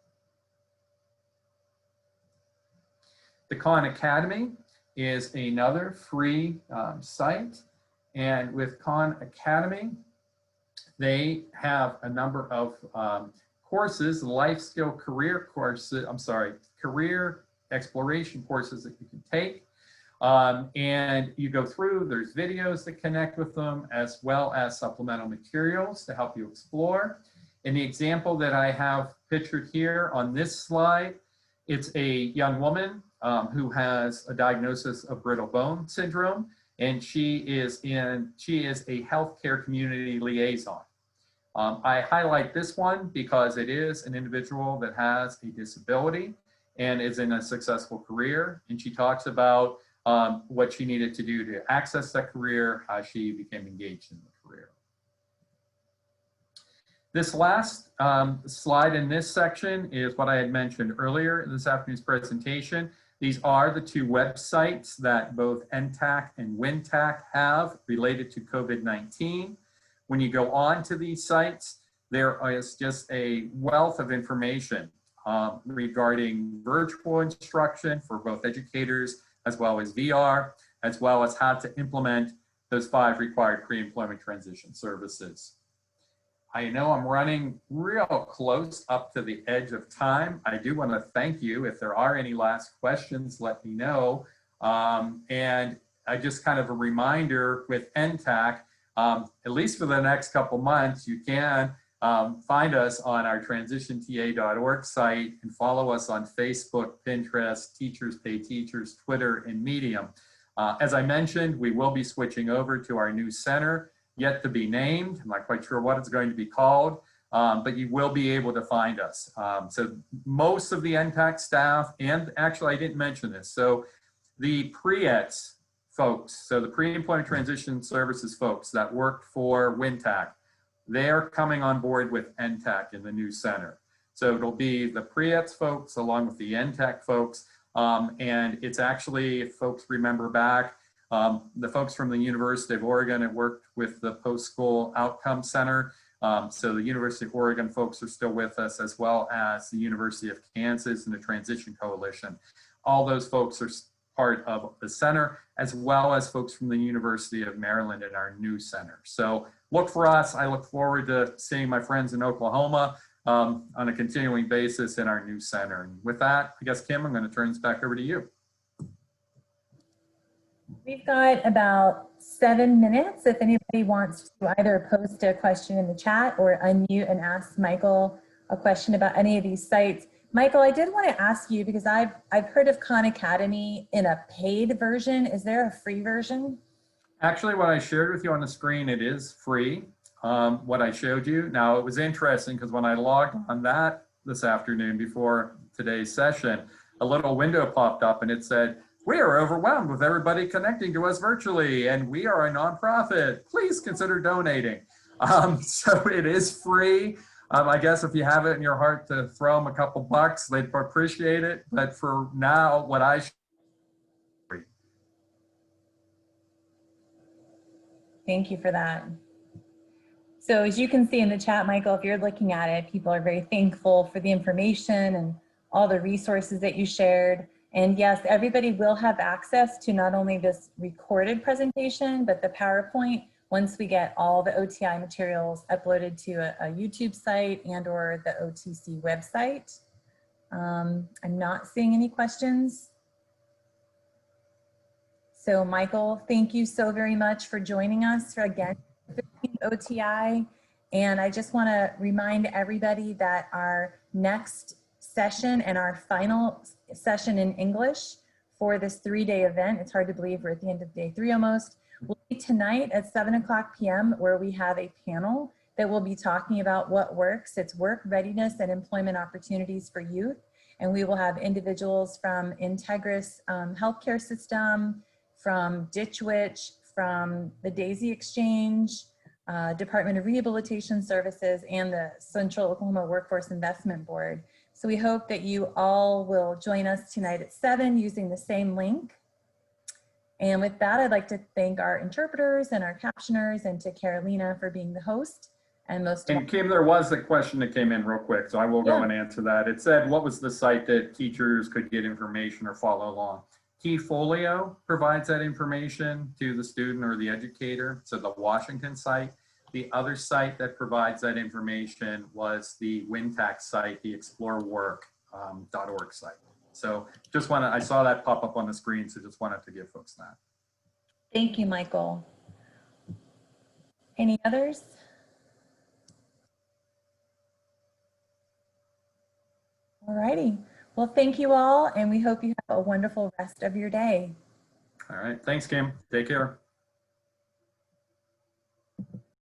The Khan Academy is another free site. And with Khan Academy, they have a number of courses, life skill career courses, career exploration courses that you can take. And you go through, there's videos that connect with them as well as supplemental materials to help you explore. In the example that I have pictured here on this slide, it's a young woman who has a diagnosis of brittle bone syndrome, and she is a healthcare community liaison. I highlight this one because it is an individual that has a disability and is in a successful career. And she talks about what she needed to do to access that career, how she became engaged in the career. This last slide in this section is what I had mentioned earlier in this afternoon's presentation. These are the two websites that both NTAC and WinTAC have related to COVID-19. When you go on to these sites, there is just a wealth of information regarding virtual instruction for both educators as well as VR, as well as how to implement those 5 required pre-employment transition services. I know I'm running real close up to the edge of time. I do want to thank you. If there are any last questions, let me know. And I just kind of a reminder with NTAC, at least for the next couple months, you can find us on our transitionta.org site and follow us on Facebook, Pinterest, Teachers Pay Teachers, Twitter, and Medium. As I mentioned, we will be switching over to our new center, yet to be named. I'm not quite sure what it's going to be called, but you will be able to find us. So most of the NTAC staff, and actually I didn't mention this, so the PREETS folks, so the pre-employment transition services folks that work for WinTAC, they're coming on board with NTAC in the new center. So it'll be the PREETS folks along with the NTAC folks, and it's actually, if folks remember back, the folks from the University of Oregon have worked with the Post-School Outcome Center. So the University of Oregon folks are still with us, as well as the University of Kansas and the Transition Coalition. All those folks are part of the center, as well as folks from the University of Maryland in our new center. So look for us. I look forward to seeing my friends in Oklahoma on a continuing basis in our new center. And with that, I guess, Kim, I'm going to turn this back over to you. We've got about 7 minutes. If anybody wants to either post a question in the chat or unmute and ask Michael a question about any of these sites. Michael, I did want to ask you, because I've heard of Khan Academy in a paid version. Is there a free version? Actually, what I shared with you on the screen, it is free. What I showed you. Now, it was interesting because when I logged on that this afternoon before today's session, a little window popped up and it said, "We are overwhelmed with everybody connecting to us virtually, and we are a nonprofit. Please consider donating." So it is free. I guess if you have it in your heart to throw them a couple bucks, they'd appreciate it. But for now, what I Thank you for that. So as you can see in the chat, Michael, if you're looking at it, people are very thankful for the information and all the resources that you shared. And yes, everybody will have access to not only this recorded presentation, but the PowerPoint once we get all the OTI materials uploaded to a YouTube site and or the OTC website. I'm not seeing any questions. So Michael, thank you so very much for joining us for, again, 15 OTI. And I just want to remind everybody that our next session and our final session in English for this 3-day event. It's hard to believe we're at the end of day 3 almost. Will be tonight at 7:00 p.m. where we have a panel that will be talking about what works. It's work readiness and employment opportunities for youth. And we will have individuals from Integris healthcare system, from Ditch Witch, from the Daisy Exchange, Department of Rehabilitation Services, and the Central Oklahoma Workforce Investment Board. So we hope that you all will join us tonight at 7 using the same link. And with that, I'd like to thank our interpreters and our captioners, and to Carolina for being the host. And Kim, there was a question that came in real quick, so I will go Yeah. and answer that. It said, what was the site that teachers could get information or follow along? Keyfolio provides that information to the student or the educator, so the Washington site. The other site that provides that information was the WinTAC site, the explorework.org site. So just I saw that pop up on the screen, so just wanted to give folks that. Thank you, Michael. Any others? All righty. Well, thank you all, and we hope you have a wonderful rest of your day. All right. Thanks, Kim. Take care.